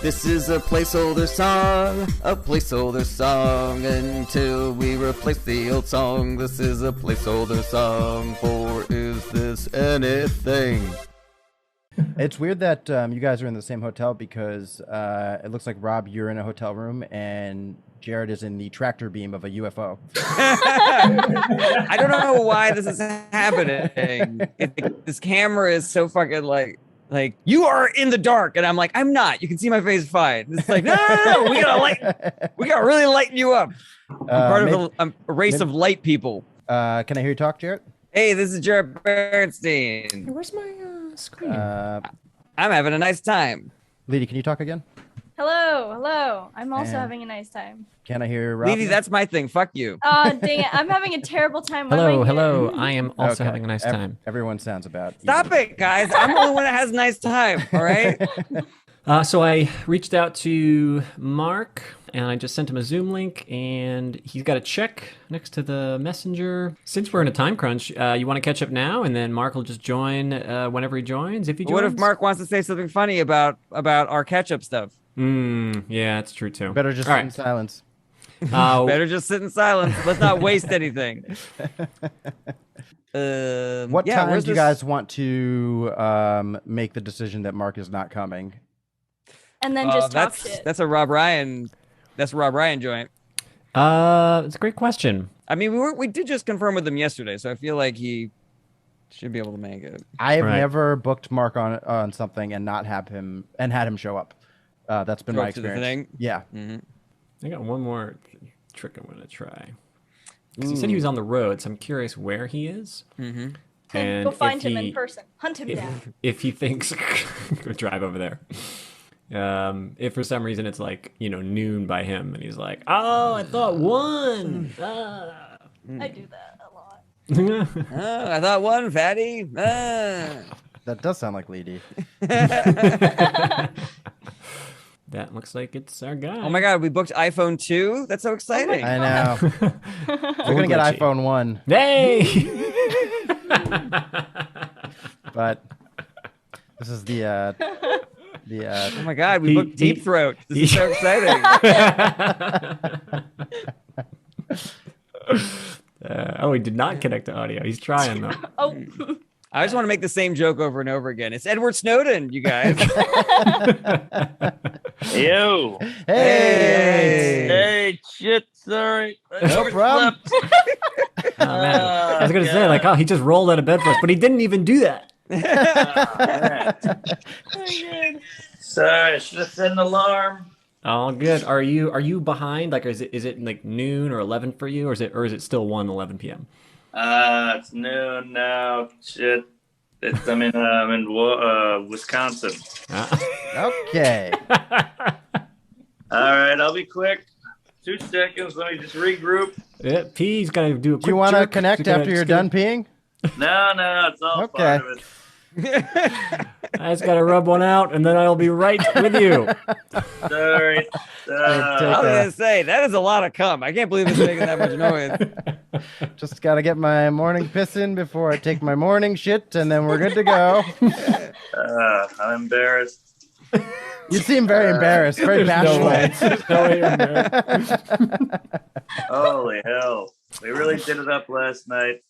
This is a placeholder song until we replace the old song. This is a placeholder song for Is This Anything? It's weird that you guys are in the same hotel because it looks like, Rob, you're in a hotel room and Jared is in the tractor beam of a UFO. I don't know why this is happening. This camera is so fucking like you are in the dark, and I'm like, I'm not. You can see my face fine. It's like, no, we gotta really lighten you up. I'm part of a race of light people. Can I hear you talk, Jared? Hey, this is Jared Berenstein. Where's my screen? I'm having a nice time. Lady, can you talk again? Hello. I'm also having a nice time. Can I hear Rob? Lady, that's my thing. Fuck you. Dang it. I'm having a terrible time. Hello. I am also having a nice time. Everyone sounds about. Stop it, guys. I'm the only one that has a nice time. All right. So I reached out to Mark and I just sent him a Zoom link, and he's got a check next to the messenger. Since we're in a time crunch, you want to catch up now, and then Mark will just join whenever he joins. If he joins. What if Mark wants to say something funny about our catch-up stuff? Yeah, that's true too. Better just sit in silence. Better just sit in silence. Let's not waste anything. What time do you guys want to make the decision that Mark is not coming? And then just talk shit. That's a Rob Ryan. That's a Rob Ryan joint. It's a great question. I mean, we did just confirm with him yesterday, so I feel like he should be able to make it. I have never booked Mark on something and not have him and had him show up. That's been my experience. Yeah. Mm-hmm. I got one more trick I'm gonna try. Because he said he was on the road, so I'm curious where he is. Mm-hmm. And go find him in person. Hunt him down. If he thinks, go drive over there. If for some reason it's like, noon by him, and he's like, oh, I thought 1. I do that a lot. Oh, I thought 1, fatty. That does sound like Lady. That looks like it's our guy. Oh my God, we booked iPhone 2. That's so exciting. I know. We're gonna get iPhone 1. Hey! But this is the oh my God, we booked Deep Throat. This is so exciting. He did not connect to audio. He's trying though. Oh. I just want to make the same joke over and over again. It's Edward Snowden, you guys. Yo. Hey. Shit, sorry. No problem. Oh, man. I was going to say, he just rolled out of bed for us, but he didn't even do that. Sorry, I should have set an alarm. All good. Are you behind? Is it like noon or 11 for you, or is it still 11 p.m.? It's noon now. Shit. I'm in Wisconsin. Okay. All right, I'll be quick. 2 seconds. Let me just regroup. Yeah, P's gonna do a quick. Do you want to jerk. connect after you're done peeing? No, it's all part of it. I just gotta rub one out, and then I'll be right with you. Sorry. I was gonna say that is a lot of cum. I can't believe it's making that much noise. Just gotta get my morning piss in before I take my morning shit, and then we're good to go. I'm embarrassed. You seem very embarrassed, very bashful. Holy hell! We really did it up last night.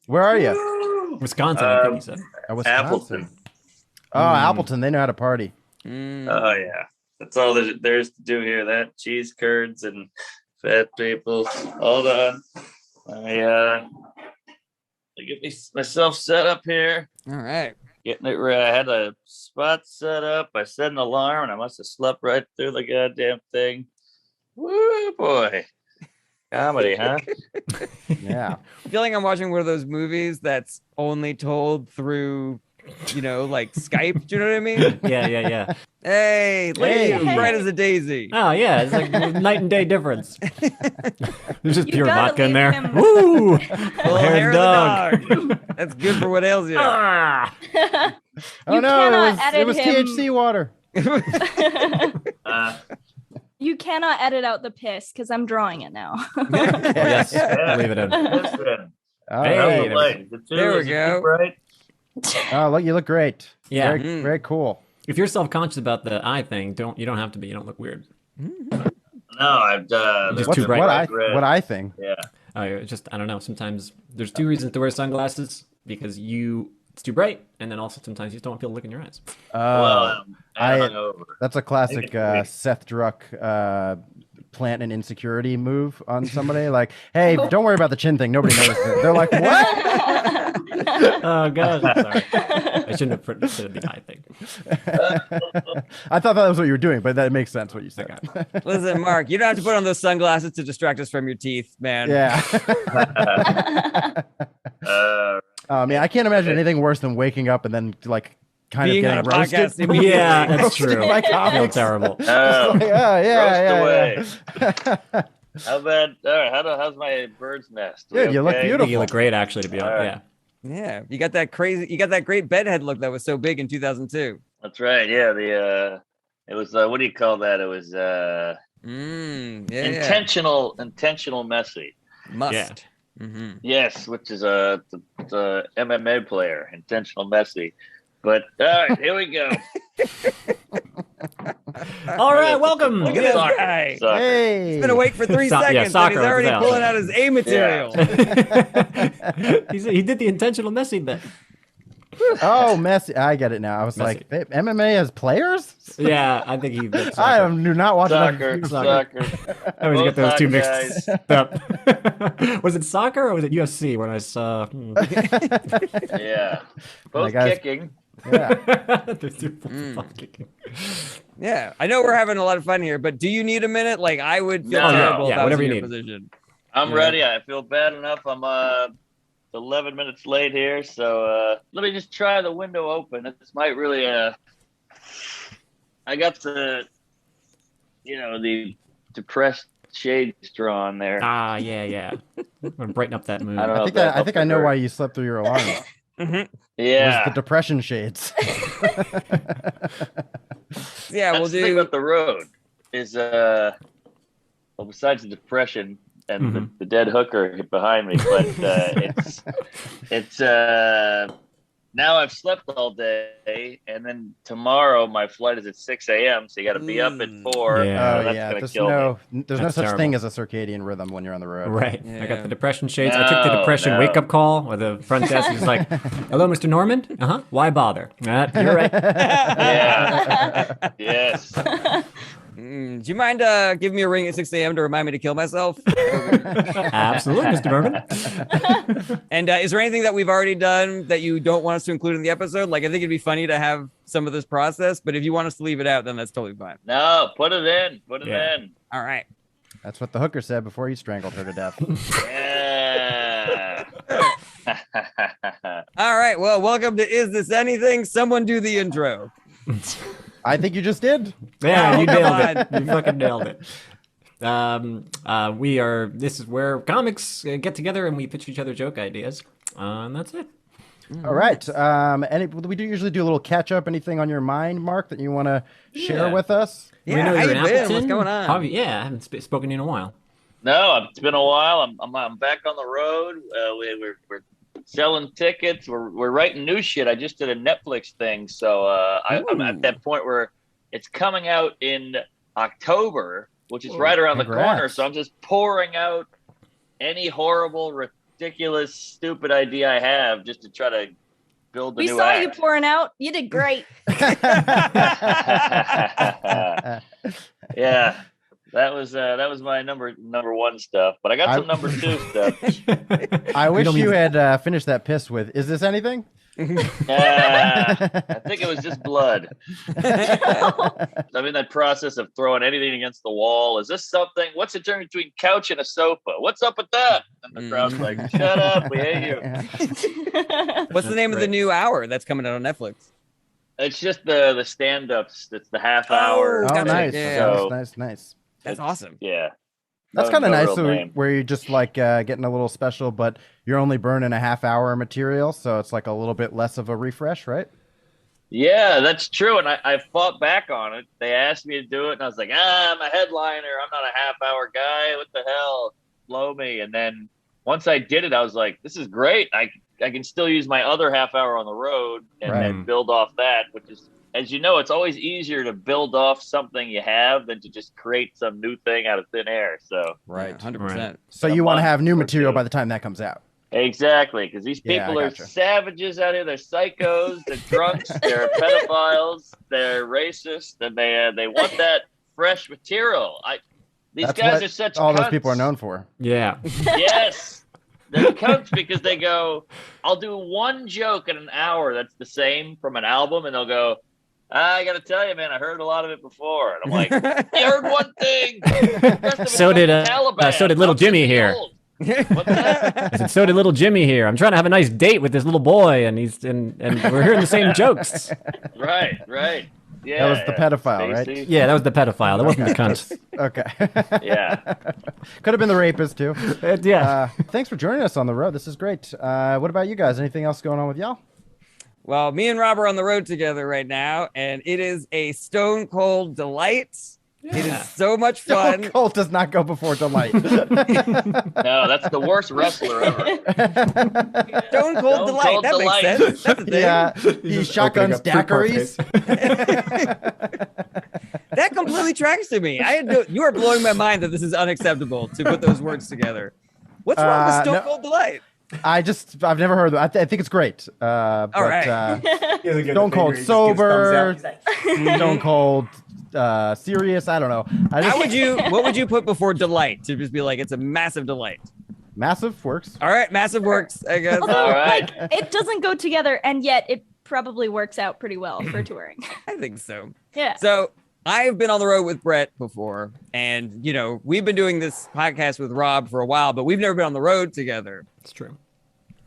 Where are you? Wisconsin, I think he said. Appleton. Oh, Appleton. They know how to party. Oh, yeah. That's all there's to do here. That cheese curds and fat people. Hold on. I get myself set up here. All right. Getting it right. I had a spot set up. I set an alarm, and I must have slept right through the goddamn thing. Woo, boy. Comedy, huh? Yeah. I feel like I'm watching one of those movies that's only told through, Skype. Do you know what I mean? Yeah. Hey, lady, bright as a daisy. Oh, yeah. It's like night and day difference. There's just pure gotta vodka in leave there. him. Woo! Well, Hair hair of of the the dog. That's good for what ails you. Ah! Oh, You no. cannot It edit was him. THC water. You cannot edit out the piss because I'm drawing it now. Yes, I'll leave it in. Listen. All Hey, right. There we go. Right? Oh, look, you look great. Yeah. Very, very cool. If you're self-conscious about the eye thing, you don't have to be. You don't look weird. No, I've Just What's too bright. what I think? Yeah. I don't know. Sometimes there's two reasons to wear sunglasses because it's too bright, and then also sometimes you just don't feel to look in your eyes. Well, I'm hungover. That's a classic Seth Druck plant an insecurity move on somebody. Like, hey, don't worry about the chin thing. Nobody noticed it. They're like, what? Oh gosh, I'm sorry. I shouldn't have said the eye thing. I thought that was what you were doing, but that makes sense what you said. Listen, Mark, you don't have to put on those sunglasses to distract us from your teeth, man. Yeah. Man, I can't imagine anything worse than waking up and then like kind Being of on getting a roasted. podcast immediately. Yeah, that's Roasted true. by I feel comics. terrible. Roast away. How about how's my bird's nest? We Dude, you look okay? beautiful. You look great, actually. To be honest, Alright. Yeah, you got that great bedhead look that was so big in 2002. That's right. Yeah, it was what do you call that? It was intentional messy. Must. Yeah. Mm-hmm. Yes, which is the MMA player, intentional messy. But all right, here we go. All right, welcome. Look at this Soccer. guy. Soccer. Hey. He's been awake for 3 Yeah, seconds soccer, and he's already without pulling doubt. out his A material. He did the intentional messy bit. Oh, messy. I get it now. I was Messy. like, babe, MMA has players? Yeah, I think he did. I Soccer. do not watch Soccer. I always get those two Both mixed up. Was it soccer or was it UFC when I saw? Yeah, both guys- kicking. Yeah. Those two both kicking. Yeah, I know we're having a lot of fun here, but do you need a minute? Like, I would feel No. terrible Yeah, if I was whatever in you your need. position. I'm Yeah. ready. I feel bad enough. I'm 11 minutes late here, so let me just try the window open. This might really I got the the depressed shades drawn there. Ah, yeah. I'm gonna brighten up that mood. I don't know. I think I know why you slept through your alarm. It Yeah. was the depression shades. Yeah, That's we'll the thing do. about the road is well, besides the depression and the dead hooker behind me, but it's now I've slept all day, and then tomorrow my flight is at 6 a.m. So you got to be up at 4. Yeah. Oh that's yeah, gonna there's kill me. no That's such terrible. thing as a circadian rhythm when you're on the road. Right. I Yeah. got the depression shades. I took the depression No. wake-up call where the front desk is like, hello, Mr. Norman? Uh-huh. Why bother? You're right. Yeah. Yes. Do you mind giving me a ring at 6 a.m. to remind me to kill myself? Absolutely, Mr. Norman. And is there anything that we've already done that you don't want us to include in the episode? Like, I think it'd be funny to have some of this process, but if you want us to leave it out, then that's totally fine. No, put it in. Put it Yeah. in. All right. That's what the hooker said before he strangled her to death. Yeah. All right. Well, welcome to Is This Anything? Someone do the intro. I think you just did. Yeah, you Oh, nailed God. it. You fucking nailed it. This is where comics get together and we pitch each other joke ideas. And that's it. All right. We do usually do a little catch up. Anything on your mind, Mark, that you want to share Yeah. with us? We Yeah, know how you're you in been? What's Appleton. going on? I haven't spoken to you in a while. No, it's been a while. I'm back on the road. We're selling tickets. We're writing new shit. I just did a Netflix thing, so I'm at that point where it's coming out in October, which is right around the congrats. corner. So I'm just pouring out any horrible, ridiculous, stupid idea I have just to try to build the We new saw you act. pouring out. You did great. Yeah. That was my number one stuff, but I got some number 2 stuff. I wish don't you mean- had finished that piss with, is this anything? I think it was just blood. I'm in that process of throwing anything against the wall. Is this something? What's the difference between couch and a sofa? What's up with that? And the crowd's like, shut up, we hate you. What's the name of the new hour that's coming out on Netflix? It's just the stand-ups. It's the half hour. Oh, Oh, gotcha. nice. Yeah. So, Nice. That's awesome. yeah. That's No- kind of no nice real name. where you're just like getting a little special, but you're only burning a half hour material, so it's like a little bit less of a refresh, right? Yeah, that's true. And I fought back on it. They asked me to do it, and I was like, I'm a headliner. I'm not a half-hour guy. What the hell? Blow me. And then once I did it, I was like, this is great. I can still use my other half hour on the road and Right. then build off that, which is as you know, it's always easier to build off something you have than to just create some new thing out of thin air. So Right. 100%. So you want to have new material by the time that comes out. exactly, because these Yeah, people I are gotcha. savages out here. They're psychos, they're drunks, they're pedophiles, they're racist, and they want that fresh material. These That's guys what are such all those cunts. people are known for. Yeah. Yes. They're cunts because they go, I'll do one joke in an hour that's the same from an album, and they'll go, I got to tell you, man, I heard a lot of it before. And I'm like, you heard one thing. The rest of it's So did fucking Taliban. so did little How Jimmy can it be here. old? What's that? I said, so did little Jimmy here. I'm trying to have a nice date with this little boy, and we're hearing the same jokes. Right. Yeah. That was the pedophile, right? Stacey. Yeah, that was the pedophile. That wasn't the cunt. Okay. Yeah. Could have been the rapist too. Yeah. Thanks for joining us on the road. This is great. What about you guys? Anything else going on with y'all? Well, me and Rob are on the road together right now, and it is a stone cold delight. It is so much fun. Colt does not go before delight. No, that's the worst wrestler ever. Stone cold delight. Cold That Delight. makes sense. That's a thing. Yeah, he shotguns daiquiris. That completely tracks to me. You are blowing my mind that this is unacceptable to put those words together. What's wrong with Stone no. Cold Delight? I've never heard of it. I think it's great. But, right. Stone Cold sober, Stone Cold serious. I don't know. What would you put before delight to just be like, it's a massive delight? Massive works. All right, massive works, I guess. Although, All right. like, it doesn't go together, and yet it probably works out pretty well for touring. I think so. Yeah. So I've been on the road with Brett before, and we've been doing this podcast with Rob for a while, but we've never been on the road together. It's true.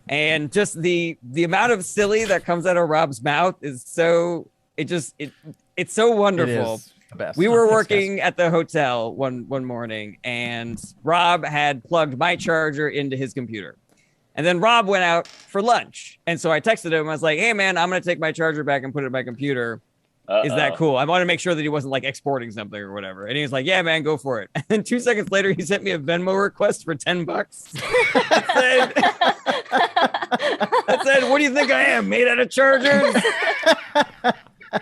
And just the amount of silly that comes out of Rob's mouth is so it's so wonderful. It is the best. We were Thanks, working at the hotel one morning, and Rob had plugged my charger into his computer. And then Rob went out for lunch. And so I texted him. I was like, hey, man, I'm going to take my charger back and put it in my computer. Is that cool? I want to make sure that he wasn't like exporting something or whatever. And he was like, yeah, man, go for it. And then 2 seconds later, he sent me a Venmo request for $10. I said, what do you think I am? Made out of chargers?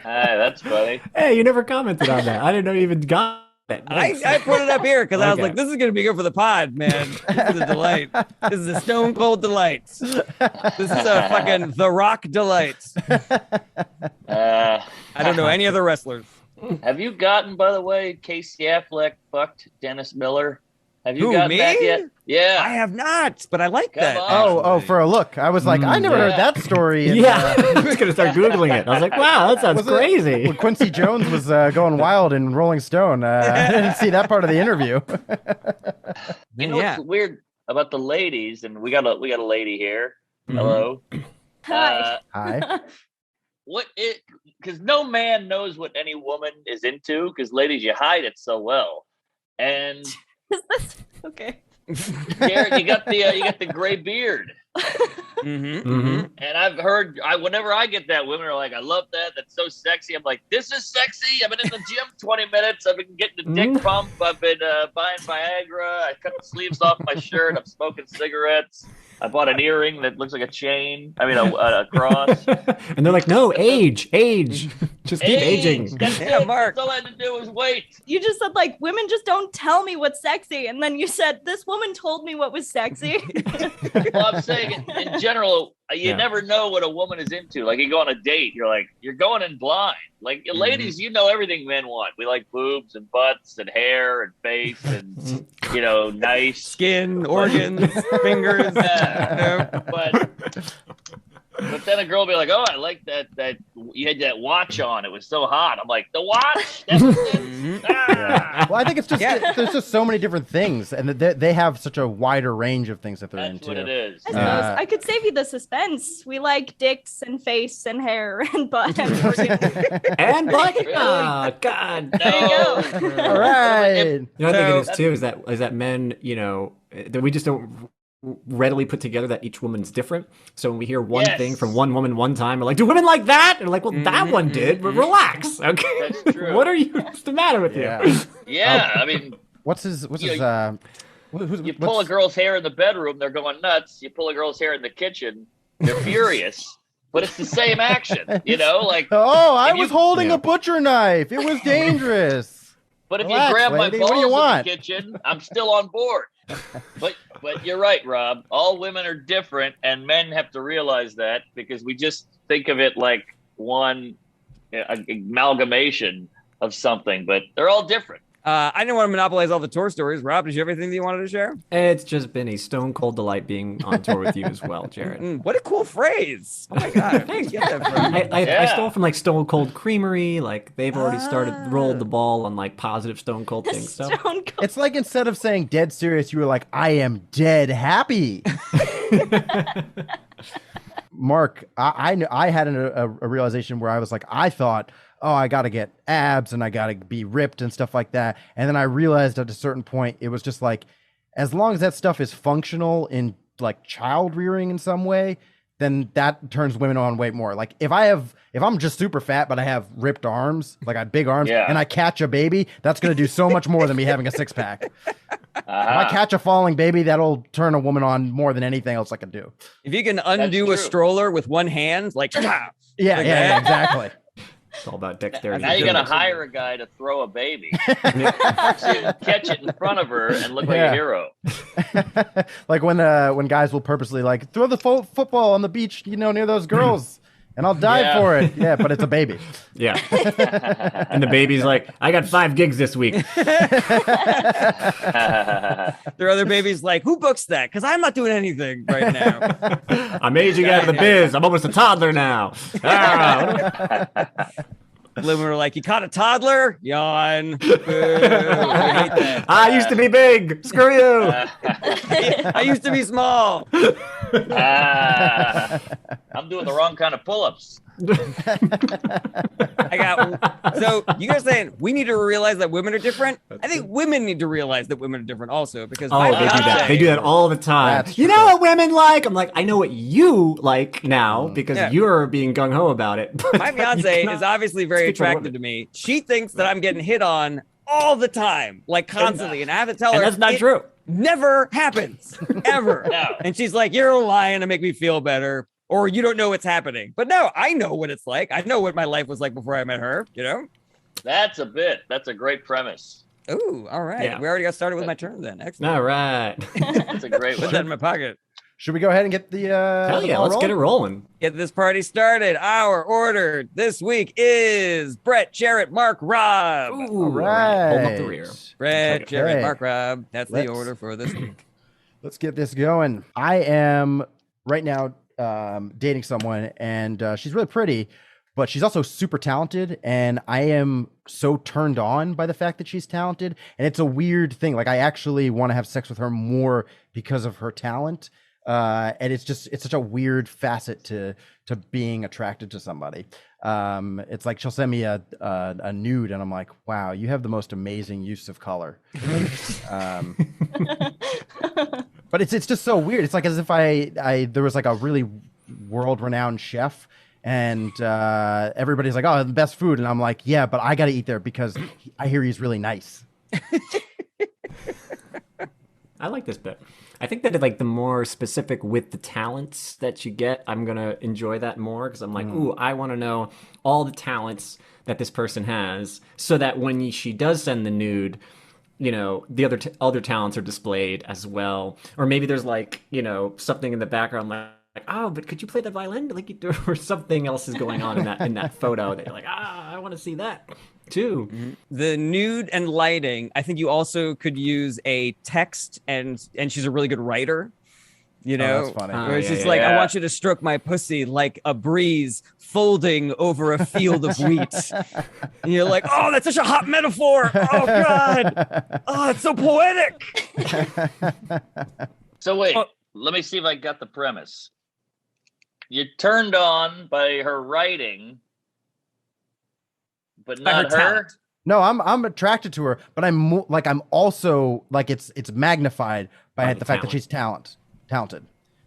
Hey, that's funny. Hey, you never commented on that. I didn't know you even got it. I put it up here because I was Okay. like, this is going to be good for the pod, man. This is a delight. This is a stone cold delight. This is a fucking The Rock delight. I don't know any other wrestlers. Have you gotten, by the way, Casey Affleck fucked Dennis Miller? Have you Who, gotten me? that yet? Yeah. I have not, but I like Come that. on. Oh, for a look. I was like, I never heard that story. in, Yeah, I was gonna start googling it. I was like, wow, that sounds was it- crazy. when Quincy Jones was going wild in Rolling Stone. I didn't see that part of the interview. You know Yeah. what's weird about the ladies, and we got a lady here. Mhm. Hello. Hi. Hi. Because no man knows what any woman is into, because ladies, you hide it so well. And Is this okay? Garrett, you got the gray beard. Mm-hmm. Mhm. And I've heard, whenever I get that, women are like, I love that. That's so sexy. I'm like, this is sexy. I've been in the gym 20 minutes. I've been getting the dick pump. I've been buying Viagra. I cut the sleeves off my shirt. I'm smoking cigarettes. I bought an earring that looks like a chain. I mean, a cross. And they're like, no, age. Just keep aging. That's Yeah, it. Mark. That's all I had to do was wait. You just said like women just don't tell me what's sexy, and then you said this woman told me what was sexy. Well, I'm saying in general, you Yeah. never know what a woman is into. Like you go on a date, you're going in blind. Like ladies, you know everything men want. We like boobs and butts and hair and face and nice. Skin, organs, fingers. But then a girl will be like, "Oh, I like that you had that watch on. It was so hot." I'm like, "The watch? Ah!" Well, I think it's just Yeah. there's just so many different things, and they have such a wider range of things that they're That's into. what it is. I suppose I could save you the suspense. We like dicks and face and hair and butt and organs. And butt. Really? Oh, God. There you go. All right. You know, I think it is too is that men, that we just don't readily put together that each woman's different. So when we hear one Yes. thing from one woman one time, we're like, do women like that? And we're like, well, that one did. But relax, okay? That's true. What's the matter with Yeah. you? Yeah, I mean, What's his? Who's, You what's- pull a girl's hair in the bedroom, they're going nuts. You pull a girl's hair in the kitchen, they're furious. but it's the same action, you know, like. Oh, I if was you- holding a butcher knife. It was dangerous. But if Relax, you grab lady. my What do you balls in want? the kitchen, I'm still on board. But you're right, Rob. All women are different, and men have to realize that because we just think of it like one amalgamation of something, but they're all different. I didn't want to monopolize all the tour stories. Rob, did you have anything that you wanted to share? It's just been a stone cold delight being on tour with you as well, Jared. What a cool phrase. Oh my God. Where'd you get that from? I stole from like Stone Cold Creamery. Like they've already rolled the ball on like positive Stone Cold things. So Stone Cold. It's like instead of saying dead serious, you were like, I am dead happy. Mark, I had a realization where I was like, I thought, oh, I got to get abs and I got to be ripped and stuff like that. And then I realized at a certain point, it was just like, as long as that stuff is functional in like child rearing in some way, then that turns women on way more. Like if I'm just super fat, but I have ripped arms, like I have big arms and I catch a baby, that's going to do so much more than me having a six pack. If I catch a falling baby, that'll turn a woman on more than anything else I can do. If you can undo a stroller with one hand, like, Yeah, exactly. it's all about dexterity. Now you got to hire a guy to throw a baby, catch it in front of her, and look like a hero. Like when guys will purposely like throw the football on the beach, near those girls, and I'll die for it. Yeah, but it's a baby. Yeah. And the baby's like, I got 5 gigs this week. Their other baby's like, who books that? Because I'm not doing anything right now. I'm aging out of the biz. I'm almost a toddler now. Women were like, you caught a toddler? Yawn. Boo. I hate that. I used to be big. Screw you. I used to be small. I'm doing the wrong kind of pull-ups. So you guys saying we need to realize that women are different? I think women need to realize that women are different also because they do that. They do that all the time. You know what women like? I'm like, I know what you like now because you're being gung-ho about it. My fiance is obviously very attractive to me. She thinks that I'm getting hit on all the time, like constantly, and I have to tell her that's not true. Never happens, ever. No. And she's like, you're lying to make me feel better. Or you don't know what's happening. But no, I know what it's like. I know what my life was like before I met her, That's a great premise. Ooh, all right. Yeah. We already got started with my turn then. Excellent. All right. That's a great Put one. that in my pocket. Should we go ahead and get the Hell yeah, let's get it rolling. Get this party started. Our order this week is Brett, Jarrett, Mark, Rob. Ooh, All right. Hold up the rear. Brett, Okay. Jarrett, Mark, Rob. That's the Let's- order for this week. Let's get this going. I am right now dating someone, and she's really pretty, but she's also super talented, and I am so turned on by the fact that she's talented, and it's a weird thing. Like I actually want to have sex with her more because of her talent, and it's such a weird facet to being attracted to somebody. It's like she'll send me a nude, and I'm like, wow, you have the most amazing use of color. But it's just so weird. It's like as if there was like a really world-renowned chef, and everybody's like, oh, the best food, and I'm like, yeah, but I got to eat there because I hear he's really nice. I like this bit. I think that like the more specific with the talents that you get, I'm gonna enjoy that more because I'm like, ooh, I want to know all the talents that this person has, so that when she does send the nude, the other talents are displayed as well. Or maybe there's like something in the background like, oh, but could you play the violin? Like, or something else is going on in that photo that you're like, I want to see that too. Mm-hmm. The nude and lighting, I think you also could use a text, and she's a really good writer. That's funny. Where it's just like, I want you to stroke my pussy like a breeze folding over a field of wheat. And you're like, oh, that's such a hot metaphor. Oh, God. Oh, it's so poetic. So wait, let me see if I got the premise. You're turned on by her writing, but By not her her. talent. No, I'm attracted to her, but I'm also like it's magnified by the the fact that she's talented.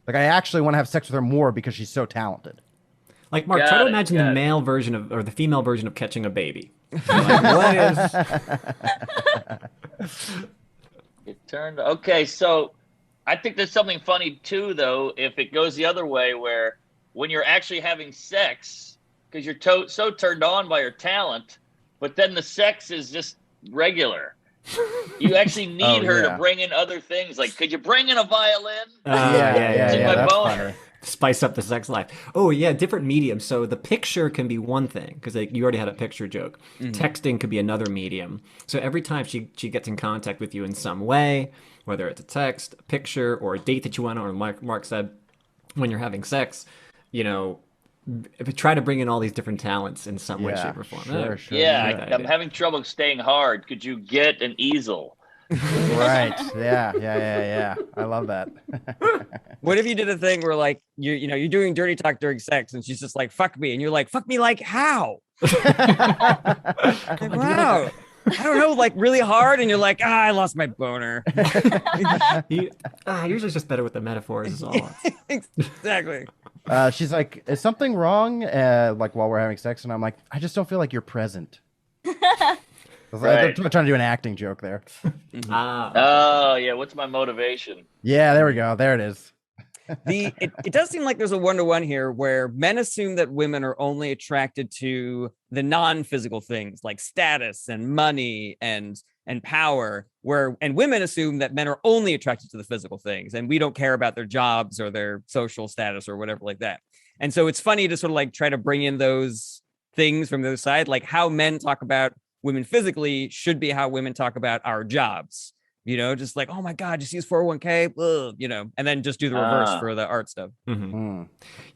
Like I actually want to have sex with her more because she's so talented. Like, Mark, Got try to it, imagine got the it. male version or the female version of catching a baby. Like, what is? It turned. Okay, so I think there's something funny too, though, if it goes the other way, where when you're actually having sex because you're so turned on by her talent, but then the sex is just regular. You actually need her to bring in other things. Like, could you bring in a violin? Yeah, my that's boner. funny. Spice up the sex life. Oh yeah, different mediums. So the picture can be one thing because you already had a picture joke. Texting could be another medium. So every time she gets in contact with you in some way, whether it's a text, a picture, or a date that you went on, or Mark said when you're having sex, you know, try to bring in all these different talents in some way, shape, or form. Sure. I'm having trouble staying hard. Could you get an easel? Right. Yeah. I love that. What if you did a thing where like you're doing dirty talk during sex and she's just like fuck me and you're like fuck me like how? Like, wow. I don't know, like really hard, and you're like, I lost my boner. Usually just better with the metaphors is all. Exactly. She's like, is something wrong? Like while we're having sex, and I'm like, I just don't feel like you're present. I'm trying to do an acting joke there. Oh yeah, what's my motivation? Yeah, there we go. There it is. It does seem like there's a 1-to-1 here where men assume that women are only attracted to the non-physical things like status and money and power, and women assume that men are only attracted to the physical things and we don't care about their jobs or their social status or whatever like that. And so it's funny to sort of like try to bring in those things from the other side, like how men talk about women physically should be how women talk about our jobs. You know, just like, oh my God, you see his 401k? Ugh, you know, and then just do the reverse for the art stuff. Mm-hmm.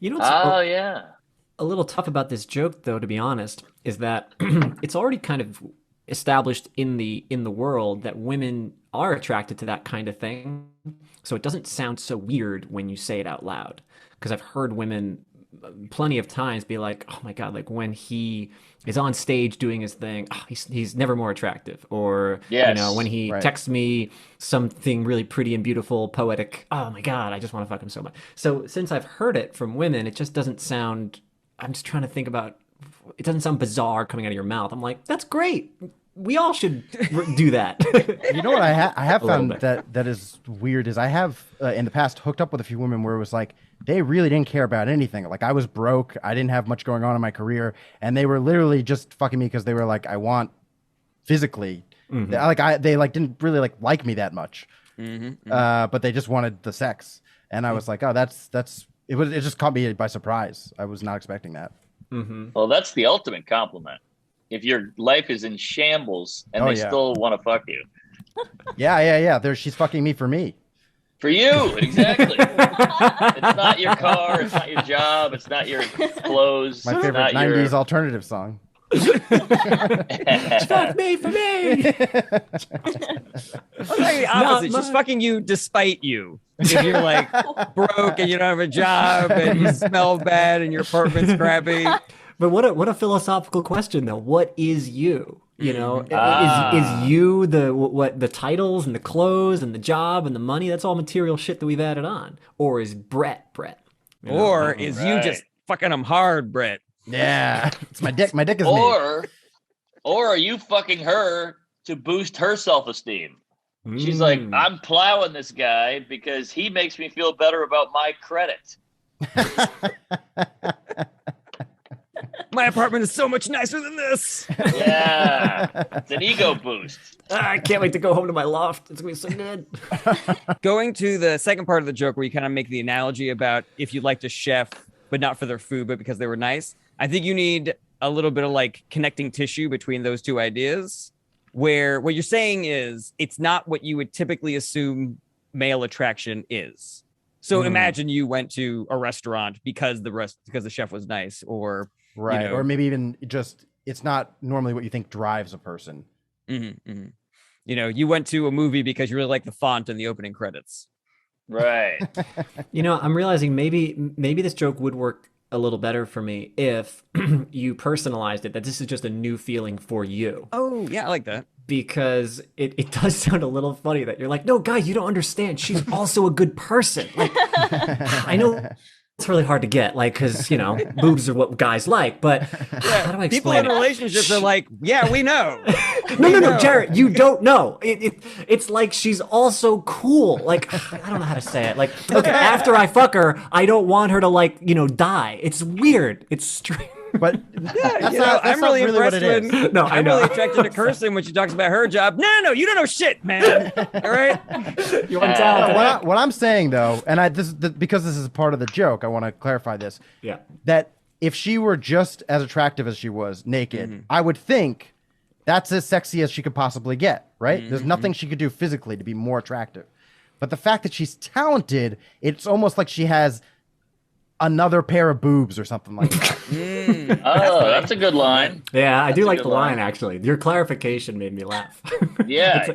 You know, what's a little tough about this joke, though, to be honest, is that it's already kind of established in the world that women are attracted to that kind of thing. So it doesn't sound so weird when you say it out loud. Because I've heard women plenty of times be like, oh my God, like when he is on stage doing his thing, he's never more attractive. Or, you know, when he texts me something really pretty and beautiful, poetic, oh my God, I just want to fuck him so much. So since I've heard it from women, it just doesn't sound, I'm just trying to think about, it doesn't sound bizarre coming out of your mouth. I'm like, that's great. We all should do that. You know what I have found that is weird is I have in the past hooked up with a few women where it was like they really didn't care about anything. Like I was broke, I didn't have much going on in my career, and they were literally just fucking me because they were like, I want physically. Mm-hmm. They didn't really like me that much, but they just wanted the sex, and I was like, oh, it just caught me by surprise. I was not expecting that. Mm-hmm. Well, that's the ultimate compliment. If your life is in shambles and they still want to fuck you. Yeah. She's fucking me for me. For you, exactly. It's not your car. It's not your job. It's not your clothes. My favorite 90s alternative song. Fuck me for me. The opposite. She's fucking you despite you. If you're like broke and you don't have a job and you smell bad and your apartment's crappy. But what a philosophical question though. What is you? You know, is you the titles and the clothes and the job and the money? That's all material shit that we've added on. Or is Brett? You know? Or is you just fucking him hard, Brett? Yeah, it's my dick. My dick is or are you fucking her to boost her self-esteem? She's like, I'm plowing this guy because he makes me feel better about my credit. My apartment is so much nicer than this. Yeah, it's an ego boost. I can't wait to go home to my loft. It's gonna be so good. Going to the second part of the joke where you kind of make the analogy about if you liked a chef, but not for their food, but because they were nice. I think you need a little bit of like connecting tissue between those two ideas, where what you're saying is it's not what you would typically assume male attraction is. So imagine you went to a restaurant because the chef was nice, or right, or maybe even just it's not normally what you think drives a person. You know, you went to a movie because you really like the font in the opening credits. Right. You know, I'm realizing maybe this joke would work a little better for me if you personalized it, that this is just a new feeling for you. Oh, yeah, I like that. Because it does sound a little funny that you're like, no, guys, you don't understand. She's also a good person. Like, I know it's really hard to get, like, because, you know, boobs are what guys like. But how do I People explain in it? relationships are like, yeah, we know. No, Jared, you don't know. It's like she's also cool. Like, I don't know how to say it. Like, okay, after I fuck her, I don't want her to, like, you know, die. It's weird. It's strange. But Yeah, I'm really what impressed it is. when No, I I'm know. really attracted to Kirsten when she talks about her job. No, you don't know shit, man. All right. You want talent? What I'm saying though, and because this is part of the joke, I want to clarify this. Yeah. That if she were just as attractive as she was naked, I would think that's as sexy as she could possibly get, right? There's nothing she could do physically to be more attractive. But the fact that she's talented, it's almost like she has another pair of boobs or something like that. Oh, that's a good line. Yeah, I do a like good the line, line. actually. Your clarification made me laugh. Yeah.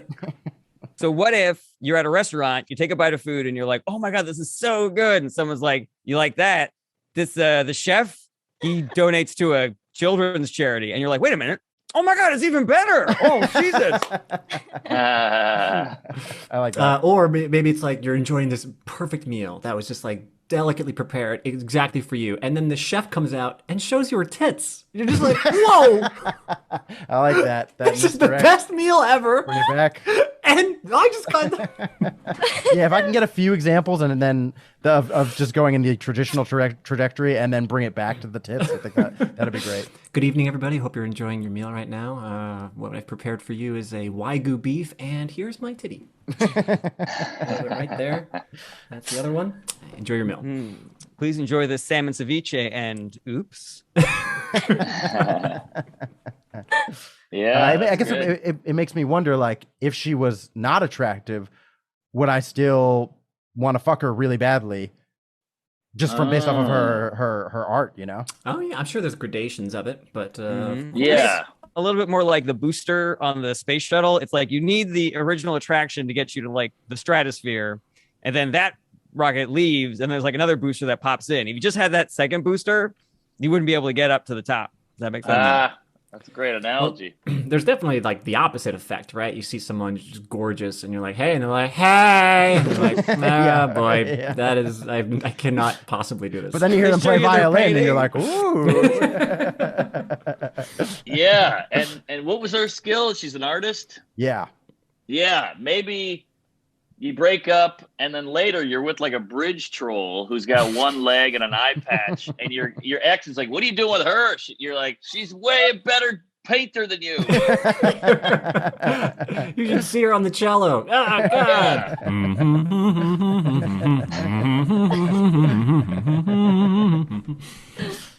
So what if you're at a restaurant, you take a bite of food, and you're like, "Oh my god, this is so good," and someone's like, "You like that?" This the chef, he donates to a children's charity, and you're like, "Wait a minute." Oh my God, it's even better. Oh, Jesus. I like that. Or maybe it's like you're enjoying this perfect meal that was just like delicately prepared exactly for you. And then the chef comes out and shows you her tits. You're just like, whoa, I like that. That this is the misdirect. best meal ever. Bring it back. And I just got Yeah, if I can get a few examples and then of just going in the traditional trajectory and then bring it back to the tits, I think that'd be great. Good evening, everybody. Hope you're enjoying your meal right now. What I've prepared for you is a Wagyu beef, and here's my titty. Right there. That's the other one. Enjoy your meal. Please enjoy this salmon ceviche and oops. Yeah. I guess it makes me wonder, like, if she was not attractive, would I still want to fuck her really badly, just from based off of her art, you know? Oh yeah, I'm sure there's gradations of it, but Yeah. A little bit more like the booster on the space shuttle. It's like you need the original attraction to get you to like the stratosphere, and then that rocket leaves, and there's like another booster that pops in. If you just had that second booster, you wouldn't be able to get up to the top. Does that make sense? That's a great analogy. there's definitely like the opposite effect, right? You see someone just gorgeous, and you're like, "Hey," and they're like, "Hey," and you're like, "Ah, boy, yeah. that is I cannot possibly do this." But then you hear They them show play you their violin, and you're like, painting. ooh. Yeah. And what was her skill? She's an artist? Yeah. Yeah. Maybe you break up and then later you're with like a bridge troll who's got one leg and an eye patch, and your ex is like, "What are you doing with her?" You're like, "She's way better painter than you." You should see her on the cello. Oh God.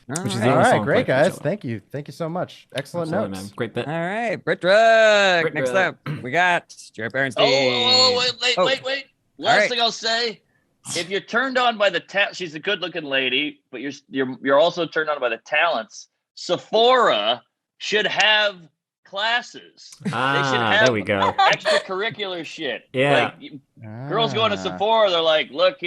Which is the All only right, song great played for guys. cello. Thank you so much. Excellent Absolutely, notes. man. Great bit. All right, Britt Drug. Britt Next Drug. up, we got Jared Berenstein. Wait. Last right. thing I'll say, if you're turned on by the she's a good-looking lady, but you're also turned on by the talents. Sephora should have classes. They should have there we go. extracurricular shit. Yeah. Like, girls going to Sephora, they're like, "Look,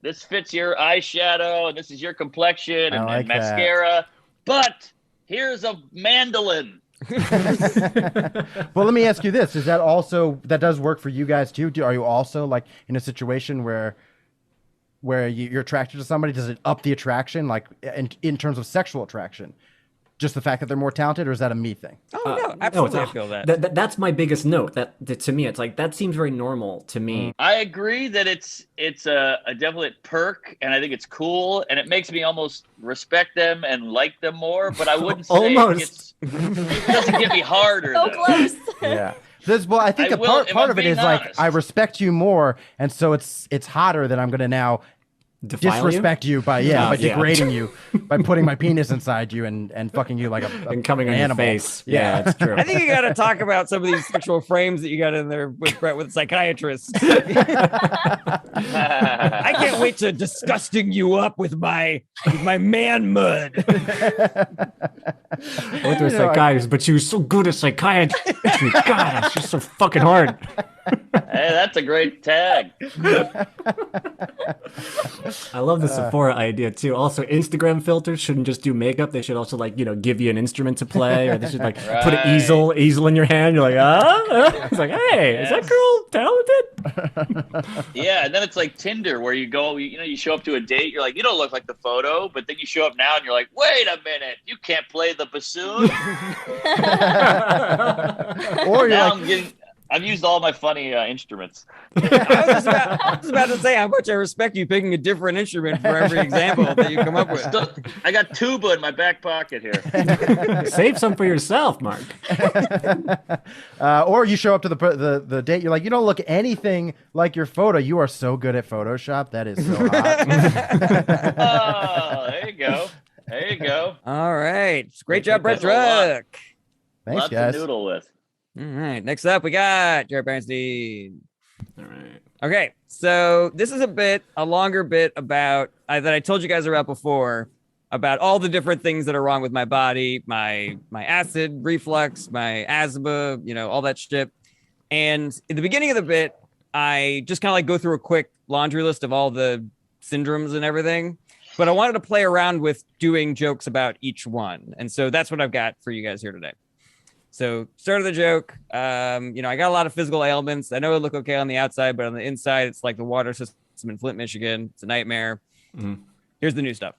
this fits your eyeshadow, and this is your complexion, I and, like and mascara. But here's a mandolin." Well, let me ask you this: that does work for you guys too? Are you also like in a situation where you're attracted to somebody? Does it up the attraction, like in terms of sexual attraction? Just the fact that they're more talented, or is that a me thing? Oh, no, absolutely. I feel that. That's my biggest note. That to me, it's like that seems very normal to me. I agree that it's a definite perk, and I think it's cool, and it makes me almost respect them and like them more. But I wouldn't say Almost. it doesn't get me harder. So though. close. Yeah. I think I will, if part I'm of it being is like honest. I respect you more, and so it's hotter that I'm going to now Defile disrespect you by Yeah. degrading you by putting my penis inside you and fucking you like a and coming on animal. your face. Yeah, it's true. I think you got to talk about some of these sexual frames that you got in there with Brett with psychiatrists. I can't wait to disgusting you up with my man mud. I went to a psychiatrist, but she was so good at psychiatry. God, it's just so fucking hard. Hey, that's a great tag. I love the Sephora idea too. Also, Instagram filters shouldn't just do makeup. They should also give you an instrument to play, or they should put an Right. easel in your hand. You're like, it's like, hey, is that girl talented? Yeah, and then it's like Tinder where you go, you show up to a date, you're like, you don't look like the photo, but then you show up now and you're like, wait a minute, you can't play the bassoon. Or you're Now like, I've used all my funny instruments. I was just about to say how much I respect you picking a different instrument for every example that you come up with. I got tuba in my back pocket here. Save some for yourself, Mark. or you show up to the date, you're like, you don't look anything like your photo. You are so good at Photoshop. That is so hot. Oh, there you go. There you go. All right. Great job, Brett That's a lot. Druck. Thanks, Lots guys. to noodle with. All right. Next up, we got Jared Bernstein. All right. Okay. So this is a longer bit about that I told you guys about before, about all the different things that are wrong with my body, my acid reflux, my asthma, all that shit. And in the beginning of the bit, I just kind of like go through a quick laundry list of all the syndromes and everything. But I wanted to play around with doing jokes about each one. And so that's what I've got for you guys here today. So start of the joke, I got a lot of physical ailments. I know it look okay on the outside, but on the inside, it's like the water system in Flint, Michigan. It's a nightmare. Mm-hmm. Here's the new stuff.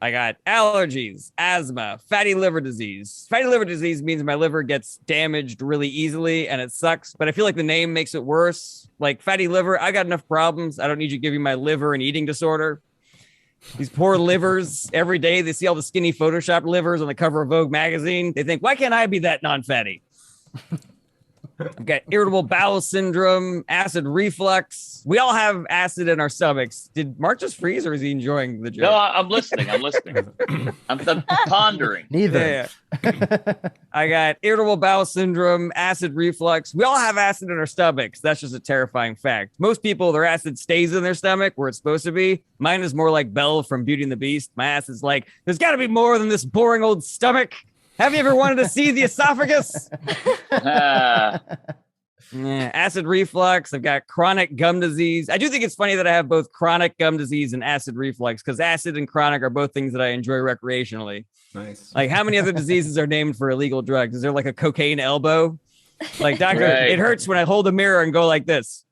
I got allergies, asthma, fatty liver disease. Fatty liver disease means my liver gets damaged really easily and it sucks, but I feel like the name makes it worse. Like fatty liver, I got enough problems. I don't need you giving my liver an eating disorder. These poor livers, every day they see all the skinny Photoshop livers on the cover of Vogue magazine. They think, why can't I be that non-fatty? I've got irritable bowel syndrome, acid reflux. We all have acid in our stomachs. Did Mark just freeze or is he enjoying the joke? No, I'm listening. I'm pondering. Neither. Yeah. I got irritable bowel syndrome, acid reflux. We all have acid in our stomachs. That's just a terrifying fact. Most people, their acid stays in their stomach where it's supposed to be. Mine is more like Belle from Beauty and the Beast. My acid's like, there's got to be more than this boring old stomach. Have you ever wanted to see the esophagus? Acid reflux. I've got chronic gum disease. I do think it's funny that I have both chronic gum disease and acid reflux because acid and chronic are both things that I enjoy recreationally. Nice. Like how many other diseases are named for illegal drugs? Is there like a cocaine elbow? Like doctor, Right. It hurts when I hold a mirror and go like this.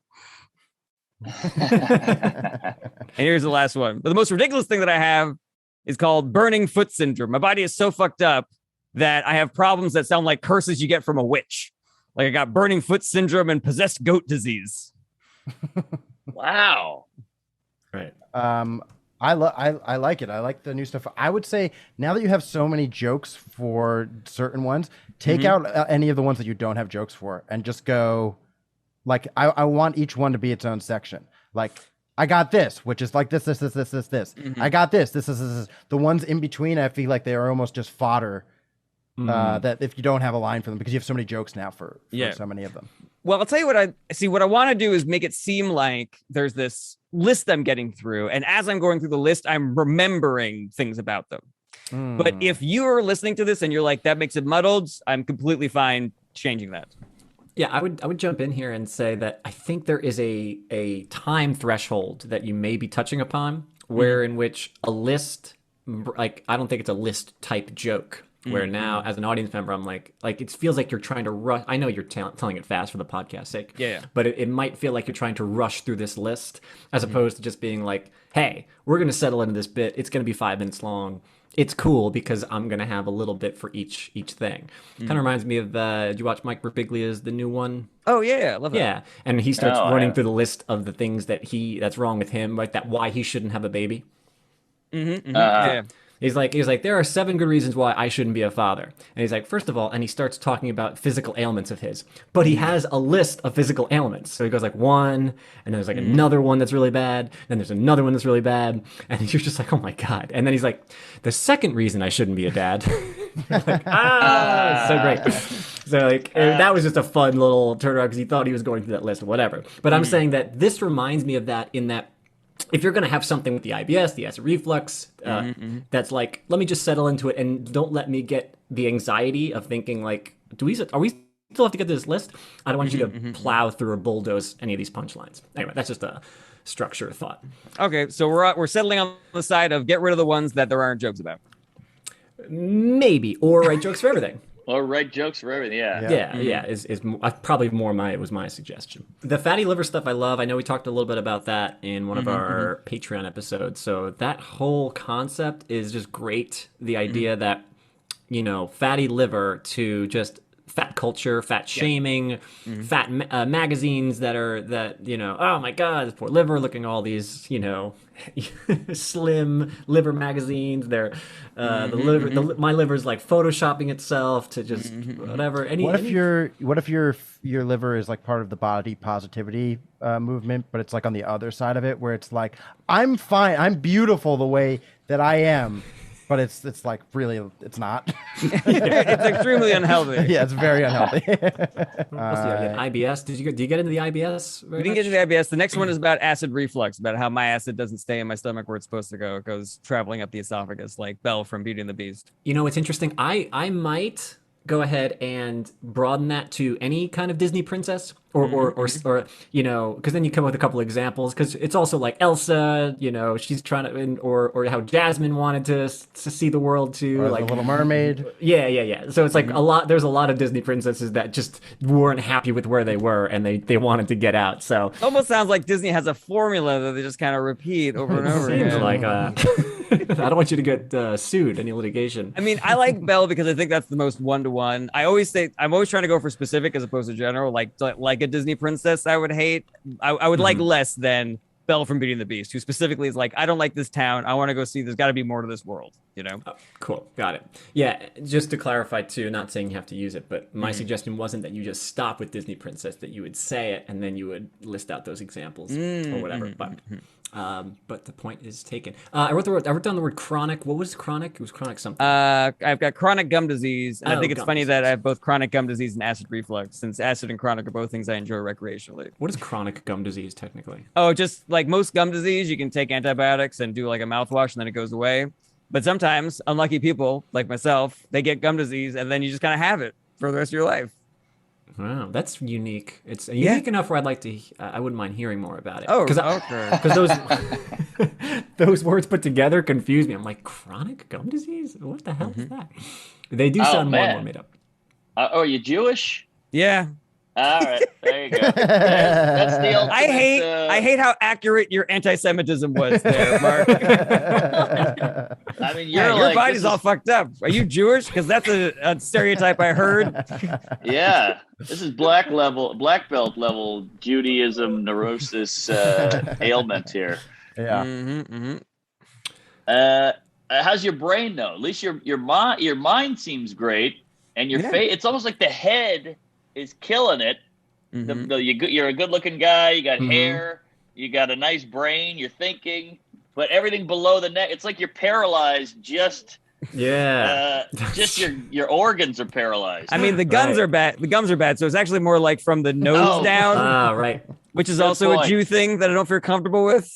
And here's the last one. But the most ridiculous thing that I have is called burning foot syndrome. My body is so fucked up that I have problems that sound like curses you get from a witch. Like I got burning foot syndrome and possessed goat disease. Wow. Right. I like it. I like the new stuff. I would say now that you have so many jokes for certain ones, take out any of the ones that you don't have jokes for and just go like, I want each one to be its own section. Like I got this, which is like this. Mm-hmm. I got this. This. The ones in between, I feel like they are almost just fodder. That if you don't have a line for them because you have so many jokes now for so many of them. Well, I'll tell you what I see. What I want to do is make it seem like there's this list I'm getting through. And as I'm going through the list, I'm remembering things about them. But if you're listening to this and you're like, that makes it muddled, I'm completely fine changing that. Yeah, I would jump in here and say that I think there is a time threshold that you may be touching upon where in which a list, like I don't think it's a list type joke. Where now, as an audience member, I'm like it feels like you're trying to rush. I know you're telling it fast for the podcast's sake. Yeah. But it might feel like you're trying to rush through this list as opposed to just being like, hey, we're going to settle into this bit. It's going to be 5 minutes long. It's cool because I'm going to have a little bit for each thing. Kind of reminds me of, did you watch Mike Birbiglia's The New One? Oh, yeah. I love that. Yeah. And he starts running through the list of the things that's wrong with him, like that why he shouldn't have a baby. Yeah. He's like, there are 7 good reasons why I shouldn't be a father. And he's like, first of all, and he starts talking about physical ailments of his, but he has a list of physical ailments. So he goes like 1, and then there's like another one that's really bad. Then there's another one that's really bad. And you're just like, oh my God. And then he's like, the second reason I shouldn't be a dad. Like, so great. So like, that was just a fun little turnaround because he thought he was going through that list or whatever. But I'm saying that this reminds me of that in that if you're going to have something with the IBS, the acid reflux, that's like, let me just settle into it and don't let me get the anxiety of thinking like, are we still have to get to this list? I don't want you to plow through or bulldoze any of these punchlines. Anyway, that's just a structure thought. Okay, so we're settling on the side of get rid of the ones that there aren't jokes about. Maybe, or write jokes for everything. Or write jokes for everything. Yeah. Yeah, is probably more it was my suggestion. The fatty liver stuff I love. I know we talked a little bit about that in one of our Patreon episodes. So that whole concept is just great. The idea that, you know, fatty liver to just fat culture, fat shaming, fat magazines that you know, oh my God, this poor liver, looking at all these, you know, slim liver magazines. They're my liver's like photoshopping itself to just whatever. What if your liver is like part of the body positivity movement, but it's like on the other side of it, where it's like, I'm fine, I'm beautiful the way that I am. But it's like really it's not. It's extremely unhealthy. Yeah, it's very unhealthy. IBS. Do you get into the IBS? We didn't get into the IBS. The next one is about acid reflux, about how my acid doesn't stay in my stomach where it's supposed to go. It goes traveling up the esophagus, like Belle from Beauty and the Beast. You know, it's interesting. I might go ahead and broaden that to any kind of Disney princess, or you know, because then you come up with a couple examples. Because it's also like Elsa, you know, she's trying to, or how Jasmine wanted to see the world too, or like the Little Mermaid. Yeah. So it's like a lot. There's a lot of Disney princesses that just weren't happy with where they were, and they wanted to get out. So it almost sounds like Disney has a formula that they just kind of repeat over and over seems again. like I don't want you to get sued, any litigation. I mean, I like Belle because I think that's the most one-to-one. I'm always trying to go for specific as opposed to general. Like a Disney princess, I would hate. I would like less than Belle from Beauty and the Beast, who specifically is like, I don't like this town. I want to go see. There's got to be more to this world. You know? Oh, cool, got it. Yeah, just to clarify too, not saying you have to use it, but my suggestion wasn't that you just stop with Disney princess, that you would say it and then you would list out those examples or whatever. But the point is taken. I wrote down the word chronic. What was chronic? It was chronic something. I've got chronic gum disease, and I think it's funny that I have both chronic gum disease and acid reflux, since acid and chronic are both things I enjoy recreationally. What is chronic gum disease technically? Oh, just like most gum disease, you can take antibiotics and do like a mouthwash, and then it goes away. But sometimes unlucky people like myself, they get gum disease, and then you just kind of have it for the rest of your life. Wow, that's unique. It's unique enough where I'd like to. I wouldn't mind hearing more about it. Oh, because those words put together confuse me. I'm like, chronic gum disease? What the hell is that? They do sound more and more made up. Are you Jewish? Yeah. All right, there you go. That's the ultimate. I hate how accurate your anti-Semitism was there, Mark. I mean, your body's all fucked up. Are you Jewish? Because that's a stereotype I heard. Yeah, this is black belt level Judaism neurosis ailment here. Yeah. How's your brain though? At least your mind seems great, and your face. It's almost like the head is killing it. You're a good-looking guy. You got hair. You got a nice brain. You're thinking, but everything below the neck, it's like you're paralyzed. Just your organs are paralyzed. I mean, the gums are bad. The gums are bad. So it's actually more like from the nose down. Right. Which is also a Jew thing that I don't feel comfortable with.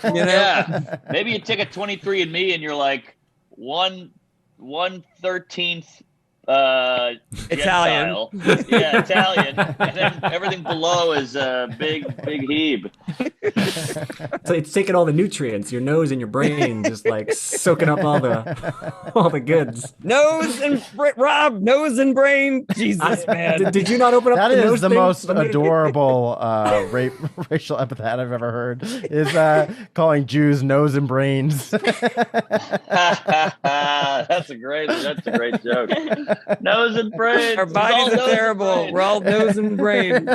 You know? Yeah. Maybe you take a 23andMe and you're like 1/13 Italian. Yeah, Italian. And then everything below is big Hebe. So it's taking all the nutrients, your nose and your brain, just like soaking up all the goods. Nose and brain. Jesus, man. Did you not open up that the is nose the thing? most adorable racial epithet I've ever heard, is calling Jews nose and brains. That's a great joke. Nose and brain. Our bodies are terrible. We're all nose and brain.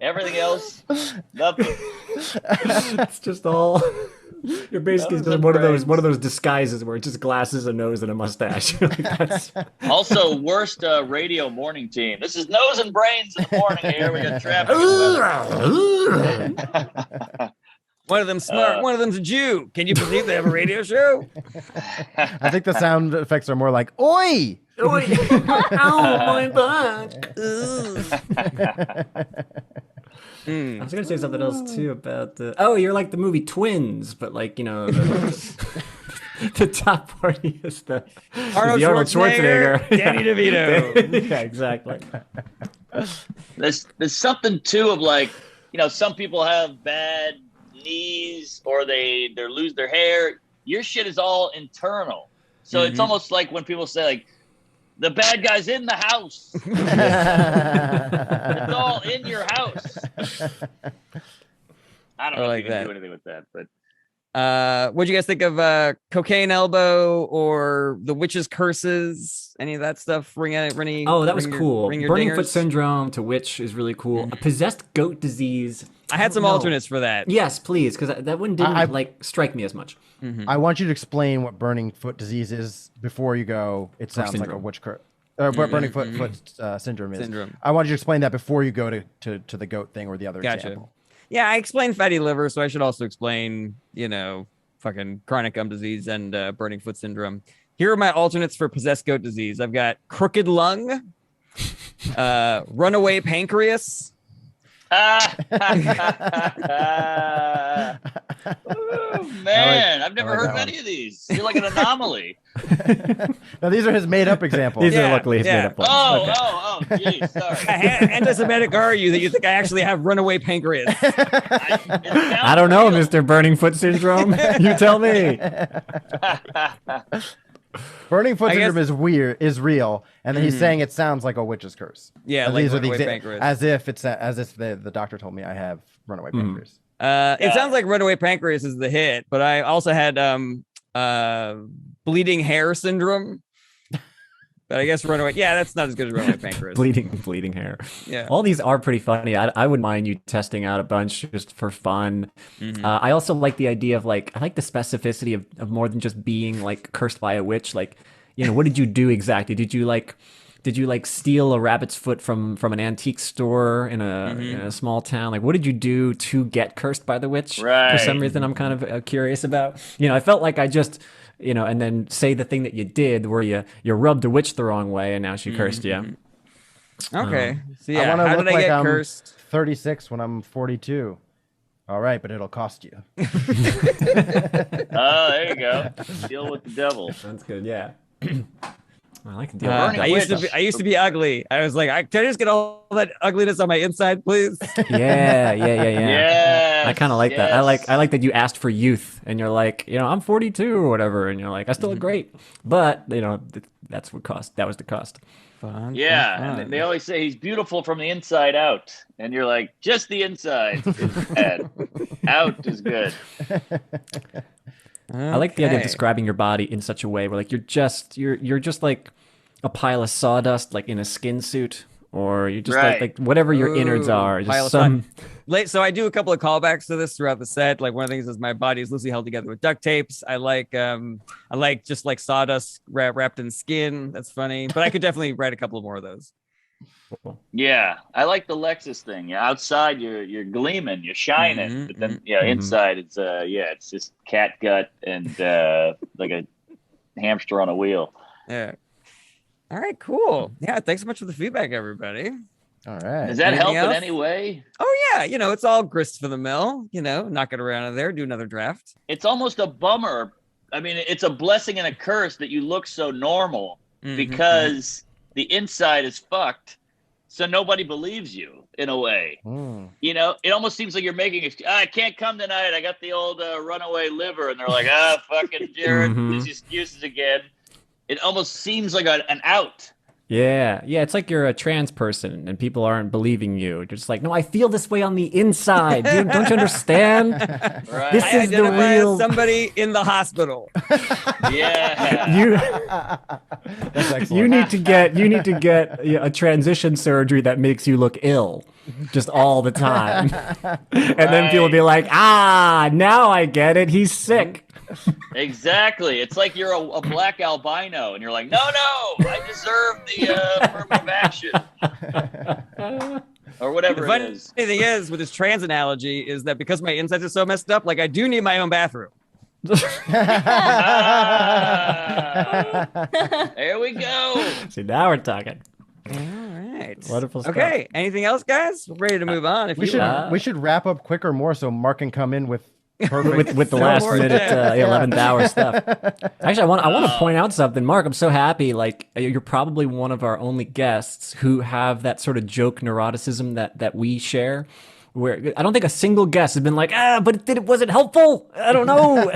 Everything else, nothing. It's just all. You're basically just one of those disguises where it's just glasses, a nose, and a mustache. That's... Also, worst radio morning team. This is nose and brains in the morning. Here we got traffic. One of them's smart. One of them's a Jew. Can you believe they have a radio show? I think the sound effects are more like "Oi!" Oi! Ow, my back! I was gonna say something else too about the. Oh, you're like the movie Twins, but like, you know, the top party is the Arnold Schwarzenegger, Danny DeVito. Yeah, exactly. There's something too of like, you know, some people have bad knees or they lose their hair. Your shit is all internal, so it's almost like when people say like, The bad guy's in the house. It's all in your house. I don't know if you can do anything with that, but what'd you guys think of Cocaine Elbow or The Witch's Curses? Any of that stuff? Oh, that was cool. Burning Foot Syndrome to Witch is really cool. A Possessed Goat Disease. I had some alternates for that. Yes, please, because that one didn't strike me as much. I want you to explain what burning foot disease is before you go. It sounds like a witch curse. Burning foot syndrome is. I want you to explain that before you go to the goat thing or the other example. Yeah, I explained fatty liver, so I should also explain, fucking chronic gum disease and burning foot syndrome. Here are my alternates for possessed goat disease. I've got crooked lung, runaway pancreas. Oh, man, I've never heard of any of these. You're like an anomaly. No, these are his made-up examples. These are luckily his made-up ones. Oh, geez, sorry. How anti-Semitic are you that you think I actually have runaway pancreas? I don't know, Mr. Burning Foot Syndrome. You tell me. Burning foot syndrome is real, and then he's saying it sounds like a witch's curse. Yeah, like these are the as if the doctor told me I have runaway pancreas. It sounds like runaway pancreas is the hit, but I also had bleeding hair syndrome. But I guess runaway, that's not as good as runaway pancreas. bleeding hair. Yeah, all these are pretty funny. I wouldn't mind you testing out a bunch just for fun. I also like the idea of I like the specificity of more than just being cursed by a witch. What did you do exactly? Did you steal a rabbit's foot from an antique store in a small town? What did you do to get cursed by the witch? Right. For some reason, I'm kind of curious about. I felt like I just. And then say the thing that you did where you rubbed a witch the wrong way and now she cursed you. Okay. So I how did I get I'm cursed? 36 when I'm 42. All right, but it'll cost you. Oh, there you go. Deal with the devil. Sounds good. Yeah. I like to deal with I used to be ugly. I was like, can I just get all that ugliness on my inside, please? Yeah. Yes, I kind of like that. I like that you asked for youth, and you're like, I'm 42 or whatever, and you're like, I still look great, but that's what cost. That was the cost. Fun. And they always say he's beautiful from the inside out, and you're like, just the inside is bad. Out is good. I like the idea of describing your body in such a way where you're just like a pile of sawdust in a skin suit, or you're just like whatever your innards are. Just So I do a couple of callbacks to this throughout the set. One of the things is my body is loosely held together with duct tapes. I like just sawdust wrapped in skin. That's funny, but I could definitely write a couple more of those. Yeah, I like the Lexus thing. Outside you're gleaming, you're shining, but then inside it's just cat gut and like a hamster on a wheel. Yeah. All right, cool. Yeah, thanks so much for the feedback, everybody. All right. Does that help in any way? Oh yeah, it's all grist for the mill. Knock it around in there, do another draft. It's almost a bummer. I mean, it's a blessing and a curse that you look so normal because the inside is fucked. So nobody believes you in a way. It almost seems like you're making I can't come tonight. I got the old runaway liver. And they're like, fucking Jared, these excuses again. It almost seems like an out. Yeah, it's like you're a trans person and people aren't believing you. You're just like, no, I feel this way on the inside. Dude, don't you understand? Right. This is the real somebody in the hospital. Yeah. That's excellent. You need to get a transition surgery that makes you look ill just all the time. And then people be like, now I get it. He's sick. Exactly. It's like you're a black albino and you're like, no, I deserve the affirmative action. Or whatever it is. The funny thing is, with this trans analogy, is that because my insides are so messed up, I do need my own bathroom. There we go. See, now we're talking. All right. Wonderful stuff. Okay. Anything else, guys? We're ready to move on. We should wrap up quicker more so Mark can come in with with the last minute 11th hour stuff. Actually, I want to point out something, Mark. I'm so happy. You're probably one of our only guests who have that sort of joke neuroticism that we share, where I don't think a single guest has been like, but was it helpful? I don't know.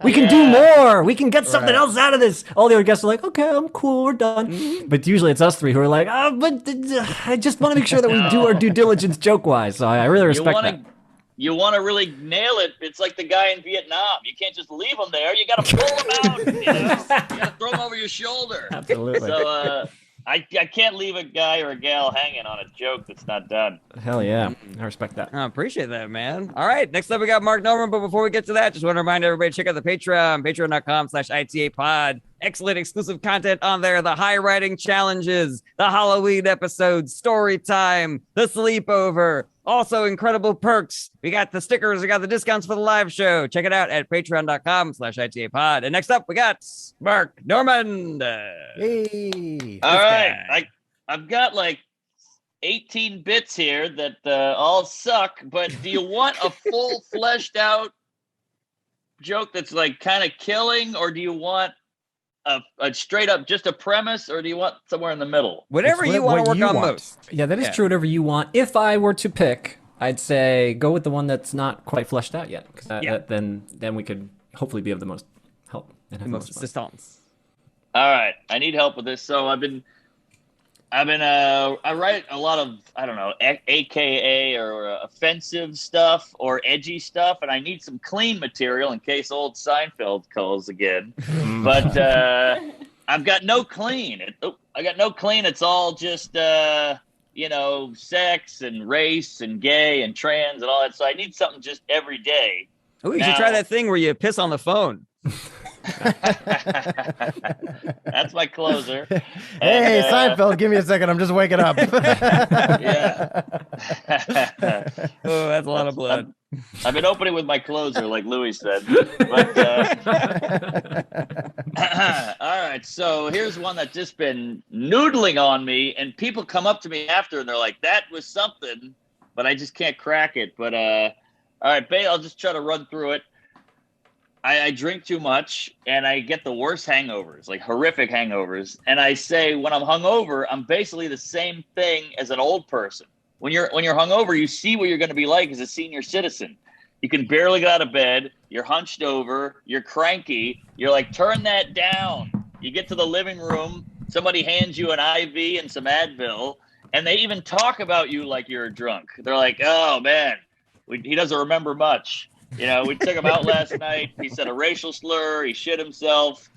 We can do more. We can get something else out of this. All the other guests are like, okay, I'm cool, we're done. But usually it's us three who are like, but I just want to make sure that we do our due diligence joke-wise. So I really respect that. You want to really nail it. It's like the guy in Vietnam. You can't just leave him there. You got to pull him out. You got to throw him over your shoulder. Absolutely. So I can't leave a guy or a gal hanging on a joke that's not done. Hell yeah. I respect that. I appreciate that, man. All right. Next up, we got Mark Norman. But before we get to that, just want to remind everybody to check out the Patreon, patreon.com/ITApod. Excellent exclusive content on there. The high writing challenges, the Halloween episodes, story time, the sleepover. Also, incredible perks. We got the stickers. We got the discounts for the live show. Check it out at patreon.com/ITApod. And next up, we got Mark Norman. Hey. All right. I've got like 18 bits here that all suck, but do you want a full fleshed out joke that's like kind of killing, or do you want a straight up just a premise, or do you want somewhere in the middle? Whatever you want to work on most. Yeah, that is true. Whatever you want. If I were to pick, I'd say go with the one that's not quite fleshed out yet, because then we could hopefully be of the most help and have the most assistance. All right, I need help with this. So I write a lot of, I don't know, AKA or offensive stuff or edgy stuff, and I need some clean material in case old Seinfeld calls again. But I've got no clean. I got no clean. It's all just, sex and race and gay and trans and all that. So I need something just every day. Oh, you should try that thing where you piss on the phone. That's my closer. Hey, Seinfeld, give me a second. I'm just waking up. Yeah. Oh, that's a lot of blood. I've been opening with my closer, like Louis said. But all right, so here's one that's just been noodling on me, and people come up to me after, and they're like, "That was something," but I just can't crack it. But all right, Bay, I'll just try to run through it. I drink too much, and I get the worst hangovers, like horrific hangovers. And I say, when I'm hungover, I'm basically the same thing as an old person. When you're hungover, you see what you're going to be like as a senior citizen. You can barely get out of bed. You're hunched over. You're cranky. You're like, turn that down. You get to the living room. Somebody hands you an IV and some Advil, and they even talk about you like you're a drunk. They're like, oh, man, he doesn't remember much. We took him out last night. He said a racial slur. He shit himself.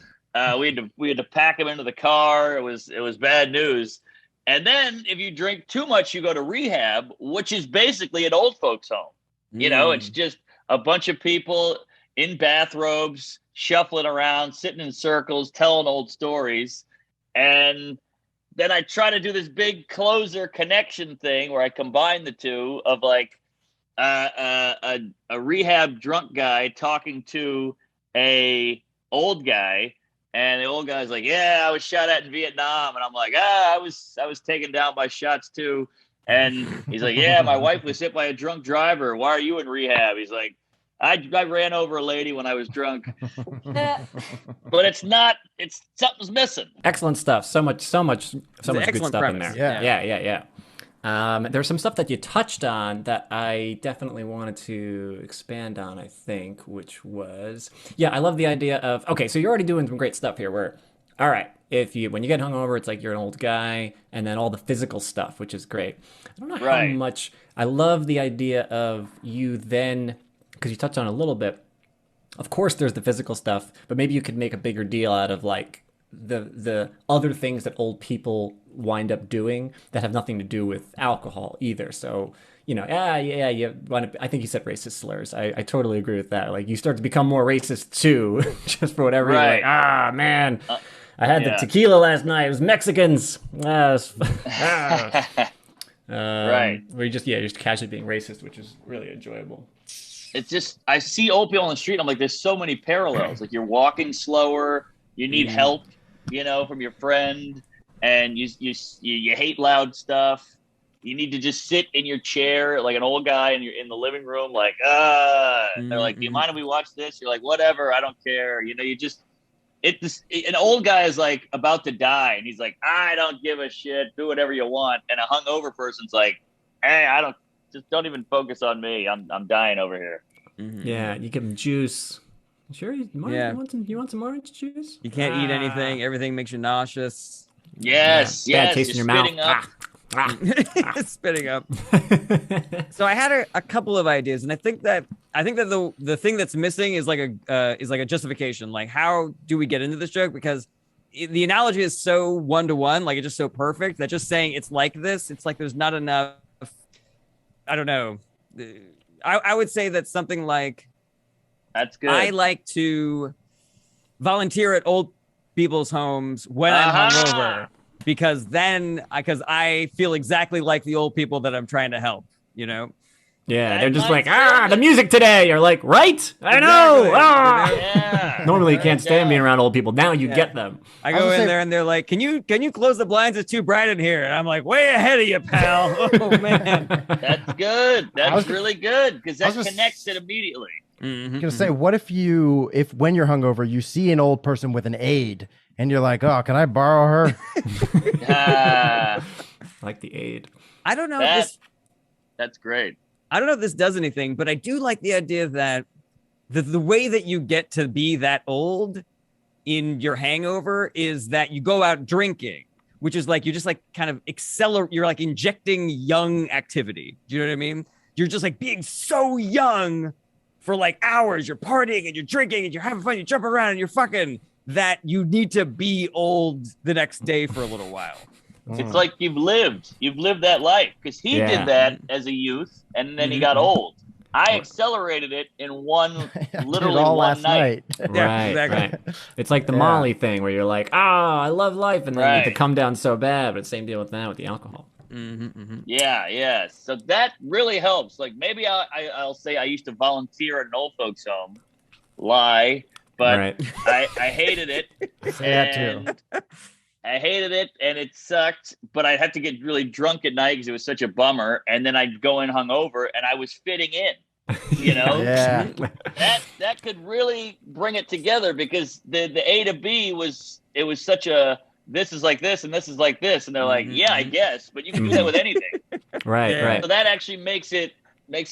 We had to pack him into the car. It was bad news. And then if you drink too much, you go to rehab, which is basically an old folks home. It's just a bunch of people in bathrobes, shuffling around, sitting in circles, telling old stories. And then I try to do this big closer connection thing where I combine the two of like, a rehab drunk guy talking to a old guy, and the old guy's like, "Yeah, I was shot at in Vietnam," and I'm like, I was taken down by shots too, and he's like, "Yeah, my wife was hit by a drunk driver. Why are you in rehab?" He's like, I ran over a lady when I was drunk. But it's something's missing. Excellent stuff. So much good stuff premise. in there. Yeah. There's some stuff that you touched on that I definitely wanted to expand on, I think, which was, I love the idea of, okay, so you're already doing some great stuff here where, all right, when you get hungover, it's like you're an old guy, and then all the physical stuff, which is great. I don't know how much, I love the idea of you then, because you touched on it a little bit, of course there's the physical stuff, but maybe you could make a bigger deal out of like the other things that old people wind up doing that have nothing to do with alcohol either. So, you want to, I think you said racist slurs. I totally agree with that. Like you start to become more racist too, just for whatever reason. Like, man, I had the tequila last night. It was Mexicans. Right. Where you just casually being racist, which is really enjoyable. It's just, I see old people on the street. I'm like, there's so many parallels. Like you're walking slower. You need help, from your friend, and you hate loud stuff. You need to just sit in your chair like an old guy, and you're in the living room, like, They're like, do you mind if we watch this? You're like, whatever, I don't care. An old guy is like about to die, and he's like, I don't give a shit. Do whatever you want. And a hungover person's like, hey, I just don't even focus on me. I'm dying over here. Yeah, you give them juice. Sure, Yeah. You want some orange juice? You can't eat anything. Everything makes you nauseous. Yes, Bad yes. taste in You're your mouth. spitting up. Spitting up. So I had a couple of ideas, and I think that the thing that's missing is like a justification. Like, how do we get into this joke? Because the analogy is so one-to-one, like it's just so perfect that just saying it's like this, it's like there's not enough. I don't know. I would say that something like, That's good. I like to volunteer at old people's homes when I'm hungover, because I feel exactly like the old people that I'm trying to help, you know? Yeah, they're just like, the music today. You're like, right? I know. Yeah. Normally you can't stand being around old people. Now you get them. I go in there and they're like, can you close the blinds? It's too bright in here. And I'm like, way ahead of you, pal. Oh, man. That's good. That's really good, because that connects it immediately. I was gonna say, what if when you're hungover, you see an old person with an aide, and you're like, "Oh, can I borrow her?" Like the aid. I don't know. That's great. I don't know if this does anything, but I do like the idea that the way that you get to be that old in your hangover is that you go out drinking, which is like you just like kind of accelerate. You're like injecting young activity. Do you know what I mean? You're just like being so young. For like hours, you're partying and you're drinking and you're having fun, you jump around and you're fucking, that you need to be old the next day for a little while. It's like you've lived that life, because he did that as a youth and then he got old. I accelerated it in literally one night. Right, exactly. Right. It's like the Molly thing where you're like, I love life, and then you have to come down so bad, but same deal with that with the alcohol. Yeah. So that really helps. Like, maybe I'll say I used to volunteer at an old folks home. Lie, but I hated it. Say that too. I hated it, and it sucked. But I'd have to get really drunk at night because it was such a bummer. And then I'd go in hungover, and I was fitting in. You know, that could really bring it together, because the A to B was such a. This is like this and this is like this, and they're like, yeah, I guess, but you can do that with anything. Right. So that actually makes it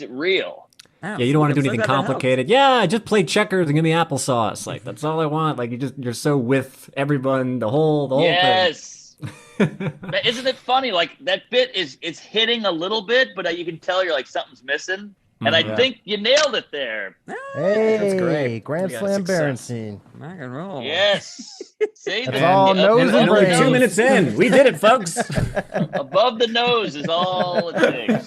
real. Yeah, you don't want to do anything complicated. Yeah, just play checkers and give me applesauce. Like, that's all I want. Like, you're so with everyone, the whole thing. Yes. Isn't it funny? Like, that bit it's hitting a little bit, but you can tell you're like, something's missing. And I think you nailed it there. Hey, that's great. Grand Slam Berenstein. Rock and roll. Yes. See, that's all nose and only brains. 2 minutes in. We did it, folks. Above the nose is all it takes.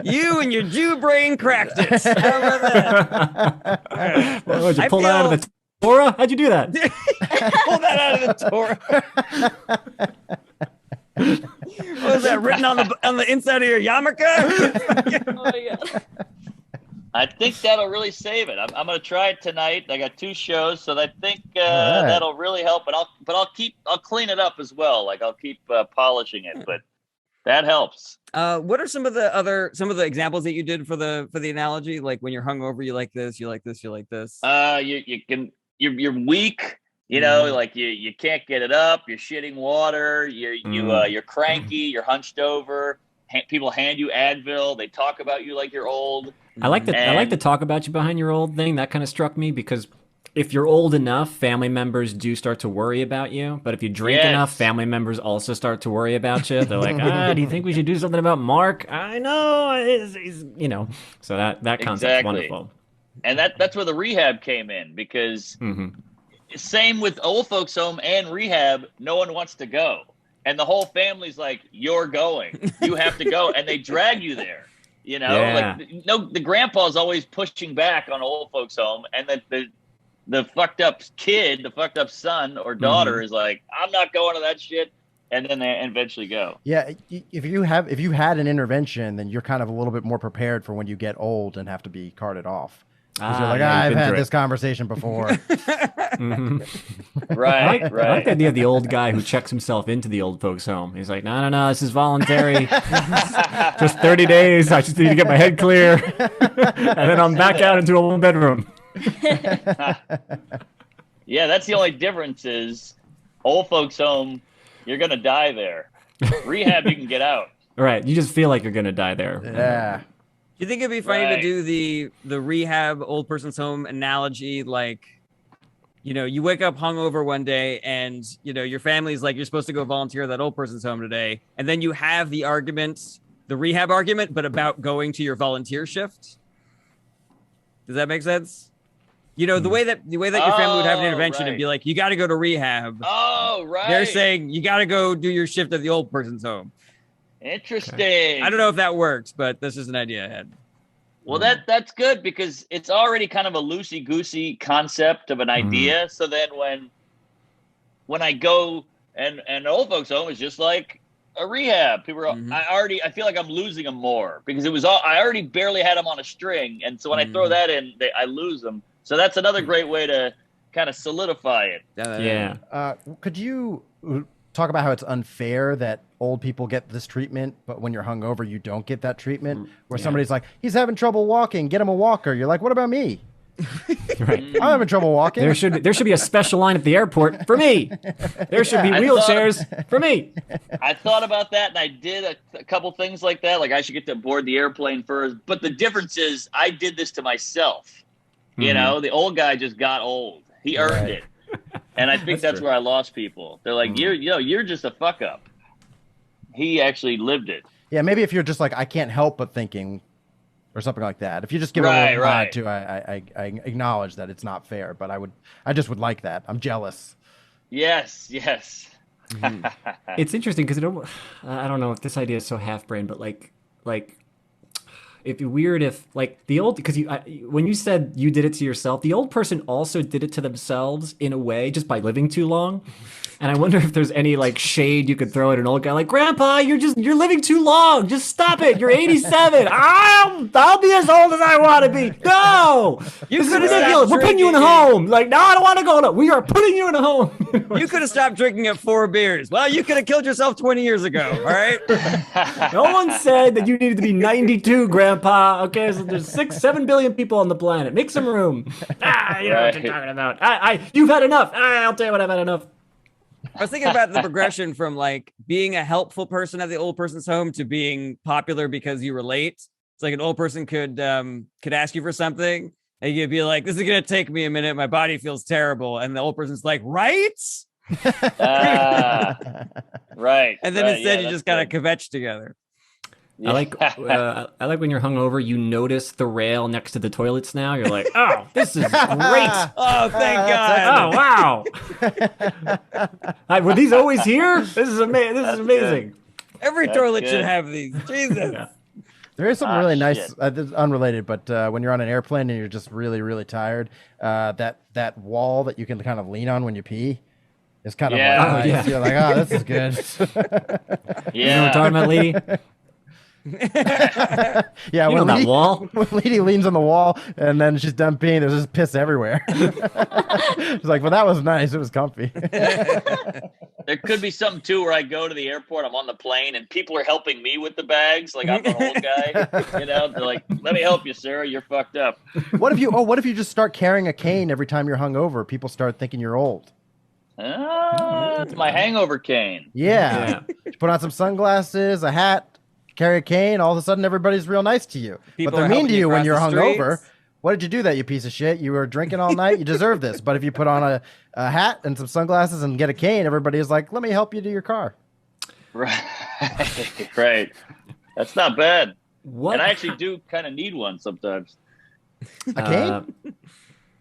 You and your Jew brain cracked it. How about that? Did you pull that out of the Torah? How'd you do that? Pull that out of the Torah. What was that written on the inside of your yarmulke? Oh my God. I think that'll really save it. I'm going to try it tonight. I got 2 shows, so I think that'll really help. But I'll clean it up as well. Like, I'll keep polishing it. But that helps. What are some of the examples that you did for the analogy? Like, when you're hungover, you like this, you like this, you like this. You're weak. You know, like you can't get it up. You're shitting water. You're cranky. You're hunched over. People hand you Advil. They talk about you like you're old. I like the talk about you behind your old thing. That kind of struck me, because if you're old enough, family members do start to worry about you. But if you drink enough, family members also start to worry about you. They're like, do you think we should do something about Mark? I know, he's So that concept's wonderful. And that's where the rehab came in, because. Same with old folks home and rehab, no one wants to go, and the whole family's like, you're going, you have to go, and they drag you there, like the grandpa's always pushing back on old folks home, and the fucked up kid, the fucked up son or daughter is like, I'm not going to that shit, and then they eventually go. If you had an intervention, then you're kind of a little bit more prepared for when you get old and have to be carted off. You're like, I've had this conversation before. Right. I like the idea of the old guy who checks himself into the old folks' home. He's like, no, this is voluntary. Just 30 days. I just need to get my head clear. And then I'm back out into a one bedroom. Yeah, that's the only difference is old folks' home, you're going to die there. Rehab, you can get out. Right. You just feel like you're gonna die there. Yeah. Do you think it'd be funny to Right. do the rehab old person's home analogy? Like, you know, you wake up hungover one day and, you know, your family's like, you're supposed to go volunteer at that old person's home today. And then you have the argument, the rehab argument, but about going to your volunteer shift. Does that make sense? You know, the way that your family would have an intervention and be like, you got to go to rehab. Oh, right. They're saying you got to go do your shift at the old person's home. Interesting. I don't know if that works, but this is an idea I had. Well, that's good because it's already kind of a loosey-goosey concept of an idea. So then when I go and old folks home is just like a rehab. People are, I feel like I'm losing them more because I already barely had them on a string. And so when I throw that in, I lose them. So that's another great way to kind of solidify it. Yeah. Could you talk about how it's unfair that old people get this treatment, but when you're hungover, you don't get that treatment? Where somebody's like, he's having trouble walking, get him a walker. You're like, what about me? Right. I'm having trouble walking. There should be a special line at the airport for me. There should be wheelchairs for me. I thought about that, and I did a couple things like that. Like I should get to board the airplane first. But the difference is I did this to myself. You know, the old guy just got old. He earned it. And I think that's where I lost people. They're like, you're just a fuck up. He actually lived it. Yeah, maybe if you're just like, I can't help but thinking, or something like that. If you just give it a little nod to, I acknowledge that it's not fair, but I just would like that. I'm jealous. Yes. It's interesting because I don't know if this idea is so half-brained, but like it'd be weird if like the old, because when you said you did it to yourself, the old person also did it to themselves in a way just by living too long. And I wonder if there's any like shade you could throw at an old guy like, Grandpa, you're living too long. Just stop it. You're 87. I'll be as old as I want to be. No, this is ridiculous. We're putting you in a home. Like, no, I don't want to go. No, we are putting you in a home. You could have stopped drinking at 4 beers. Well, you could have killed yourself 20 years ago. All right. No one said that you needed to be 92, Grandpa. Okay, so there's 7 billion people on the planet. Make some room. You know what you're talking about. You've had enough. I'll tell you what, I've had enough. I was thinking about the progression from like being a helpful person at the old person's home to being popular because you relate. It's like an old person could ask you for something and you'd be like, this is going to take me a minute. My body feels terrible. And the old person's like, right? Right. And then instead you just kind of kvetch together. I like when you're hungover, you notice the rail next to the toilets now. You're like, oh, this is great. Oh, thank God. Oh, wow. Were these always here? This is amazing. Every toilet should have these. Jesus. Yeah. There is something really nice, unrelated, but when you're on an airplane and you're just really, really tired, that wall that you can kind of lean on when you pee is kind of like, nice. You're like, oh, this is good. You know what I'm talking about, lady? Yeah, when Lady leans on the wall and then she's done peeing, there's just piss everywhere. She's like, well, that was nice. It was comfy. There could be something too where I go to the airport, I'm on the plane, and people are helping me with the bags. Like I'm an old guy, they're like, let me help you, sir. You're fucked up. What if you just start carrying a cane every time you're hungover? People start thinking you're old. It's my hangover cane. Yeah. You put on some sunglasses, a hat, carry a cane, all of a sudden everybody's real nice to you. People but they're mean to you when you're hungover. Streets. What did you do that, you piece of shit? You were drinking all night. You deserve this. But if you put on a hat and some sunglasses and get a cane, everybody is like, let me help you to your car. Right. Right. That's not bad. What? And I actually do kind of need one sometimes. A cane?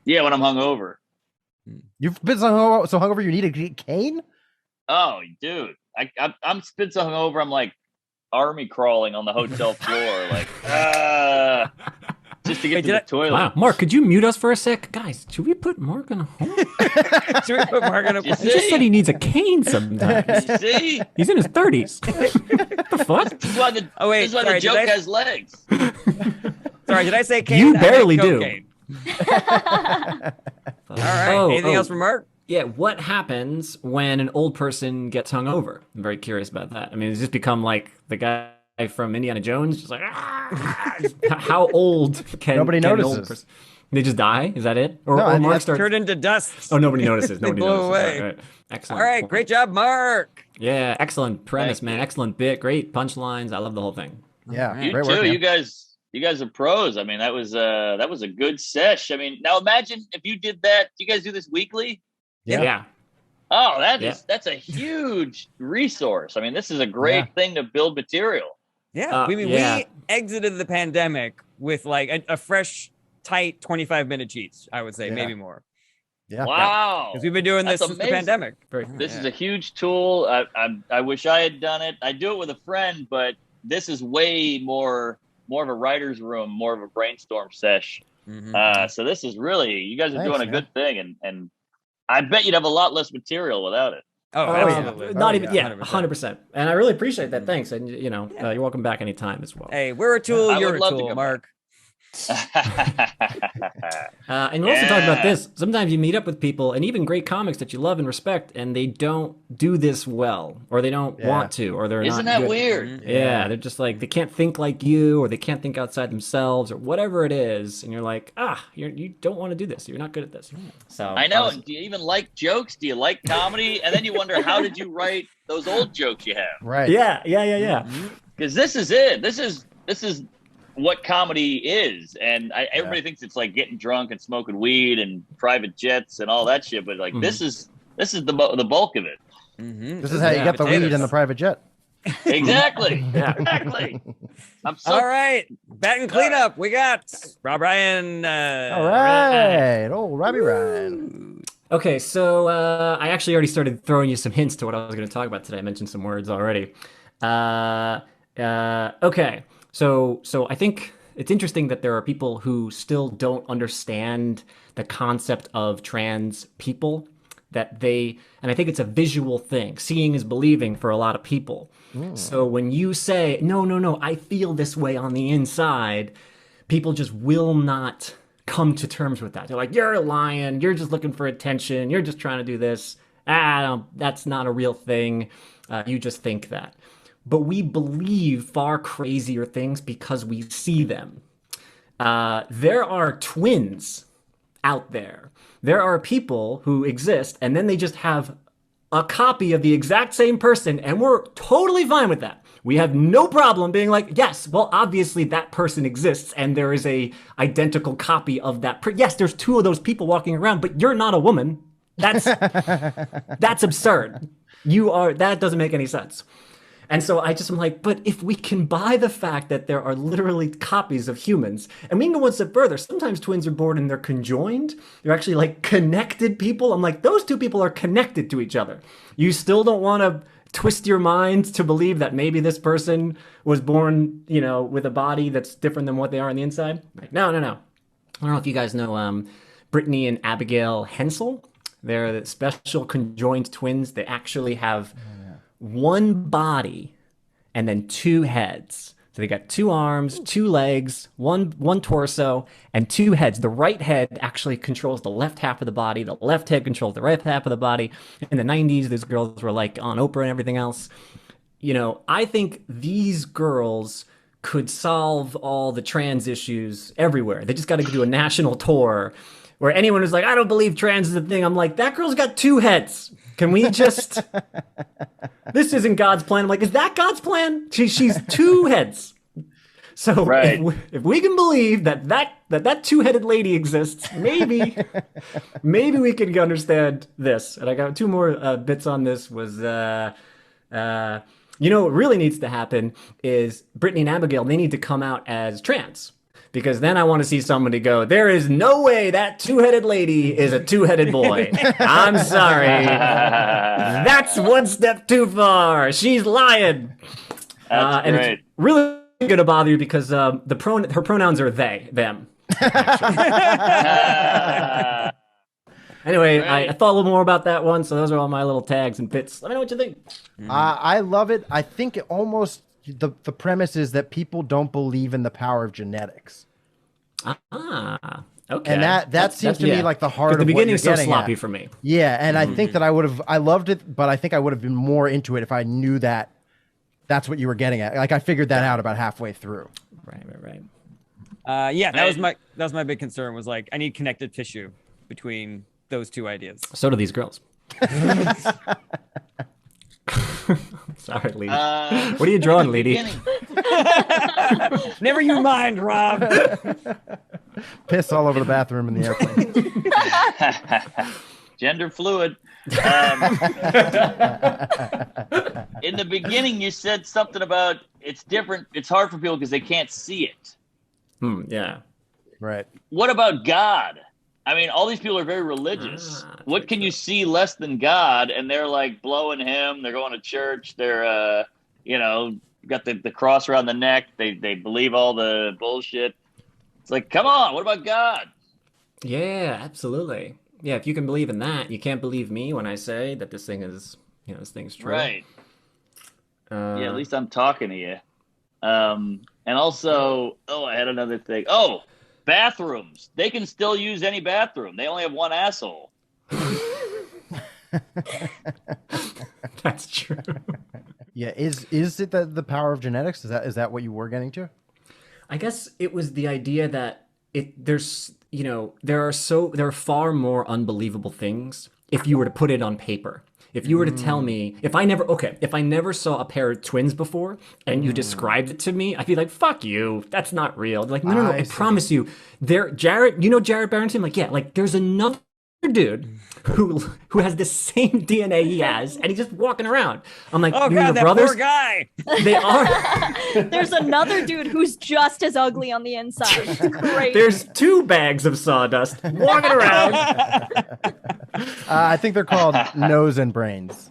Yeah, when I'm hungover. You've been so hungover you need a cane? Oh, dude. I'm been so hungover, I'm like army crawling on the hotel floor. Like, just to get to the toilet. Wow, Mark, could you mute us for a sec? Guys, should we put Mark in a home? Should we put Mark in a He just said he needs a cane sometimes. You see? He's in his 30s. What the fuck? This is why the joke has legs. Sorry, did I say cane? You barely do. All right. Anything else from Mark? Yeah, what happens when an old person gets hungover? I'm very curious about that. I mean, does this become like the guy from Indiana Jones? Just like, how old can Nobody an old notices. person? They just die? Is that it? Or, No, I or mean, Mark that's starts. Turned into dust. Oh, nobody notices. Nobody blow notices. away. Right. Excellent. All right, great job, Mark. Yeah, excellent premise, Thank man. you. Excellent bit. Great punchlines. I love the whole thing. Yeah, All You great too. work, man. You guys are pros. I mean, that was a good sesh. I mean, now imagine if you did that. Do you guys do this weekly? Yeah. Oh, Yeah. that's a huge resource. I mean, this is a great thing to build material. Yeah, we yeah. exited the pandemic with like a fresh, tight 25-minute cheats. I would say Yeah. maybe more Yeah. Wow. because we've been doing this That's since the amazing. pandemic. This is a huge tool. I wish I had done it. I do it with a friend, but this is way more of a writer's room, more of a brainstorm sesh. So this is really, you guys are Thanks, doing a man. good thing, and I bet you'd have a lot less material without it. Oh, yeah. absolutely. Not Oh, even, yeah, 100%. And I really appreciate that. Thanks. And, you're welcome back anytime as well. Hey, we're a tool. I You're would a love to tool, come Mark. And we're also talking about Yeah. this. Sometimes you meet up with people and even great comics that you love and respect, and they don't do this well, or they don't want to, or they're Isn't not that good. weird? Yeah, they're just like, they can't think like you, or they can't think outside themselves, or whatever it is. And you're like, you don't want to do this. You're not good at this. So I know. Do you even like jokes? Do you like comedy? And then you wonder, how did you write those old jokes you have? Right. Yeah. Because this is it. This is what comedy is, and everybody thinks it's like getting drunk and smoking weed and private jets and all that shit. But like this is the bulk of it. This is how you get the weed in the private jet. Exactly. Exactly. I'm so All right, bat and cleanup. We got Rob Ryan. All right. Oh, Robbie Ryan. Okay, so I actually already started throwing you some hints to what I was going to talk about today. I mentioned some words already. Okay, so I think it's interesting that there are people who still don't understand the concept of trans people. And I think it's a visual thing. Seeing is believing for a lot of people. So when you say, no, I feel this way on the inside, people just will not come to terms with that. They're like, you're lying. You're just looking for attention. You're just trying to do this. That's not a real thing. You just think that. But we believe far crazier things because we see them. There are twins out there. There are people who exist, and then they just have a copy of the exact same person, and we're totally fine with that. We have no problem being like, yes, well, obviously that person exists, and there is a identical copy of that. Yes, there's two of those people walking around, but you're not a woman. That's absurd. That doesn't make any sense. And so I'm like, but if we can buy the fact that there are literally copies of humans, and we can go one step further, sometimes twins are born and they're conjoined. They're actually like connected people. I'm like, those two people are connected to each other. You still don't want to twist your mind to believe that maybe this person was born, with a body that's different than what they are on the inside? Like, no. I don't know if you guys know Brittany and Abigail Hensel. They're the special conjoined twins. They actually have one body and then two heads. So they got two arms, two legs, one torso, and two heads. The right head actually controls the left half of the body. The left head controls the right half of the body. In the 90s, these girls were like on Oprah and everything else. I think these girls could solve all the trans issues everywhere. They just got to do a national tour where anyone who's like, I don't believe trans is a thing. I'm like, that girl's got two heads. Can we just... This isn't God's plan. I'm like, is that God's plan? She's two heads. So Right. if we can believe that two-headed lady exists, maybe we can understand this. And I got two more bits on this was... what really needs to happen is Brittany and Abigail, they need to come out as trans. Because then I want to see somebody go, there is no way that two-headed lady is a two-headed boy. I'm sorry. That's one step too far. She's lying. That's and great. it's really going to bother you because her pronouns are they, them. Anyway, I thought a little more about that one, so those are all my little tags and bits. Let me know what you think. I love it. I think it almost the premise is that people don't believe in the power of genetics. Okay. And that seems to me like the heart of the what beginning you're is so getting sloppy at. for me. Yeah, and I think that I loved it, but I think I would have been more into it if I knew that that's what you were getting at. Like I figured that out about halfway through. Right. Yeah, that was my big concern. Was like I need connective tissue between those two ideas. So do these girls. Sorry, Lady. What are you drawing, Lady? Never you mind, Rob. Piss all over the bathroom in the airplane. Gender fluid. In the beginning, you said something about it's different. It's hard for people because they can't see it. Yeah. Right. What about God? I mean, all these people are very religious. What can you see less than God? And they're like blowing him. They're going to church. They're, got the cross around the neck. They believe all the bullshit. It's like, come on. What about God? Yeah, absolutely. Yeah, if you can believe in that, you can't believe me when I say that this thing is, this thing's true. Right. Yeah, at least I'm talking to you. And also, I had another thing. Oh, bathrooms. They can still use any bathroom. They only have one asshole. That's true. Yeah, is it the power of genetics? Is that what you were getting to? I guess it was the idea that there are far more unbelievable things if you were to put it on paper. If you were to tell me, if I never saw a pair of twins before and you described it to me, I'd be like, fuck you. That's not real. Like, no, I promise you. Jared Barrington? Like, yeah, like there's another dude who has the same DNA he has, and he's just walking around. I'm like, oh god, that brothers? poor guy. They are. There's another dude who's just as ugly on the inside. It's crazy. There's 2 bags of sawdust walking around. I think they're called nose and brains.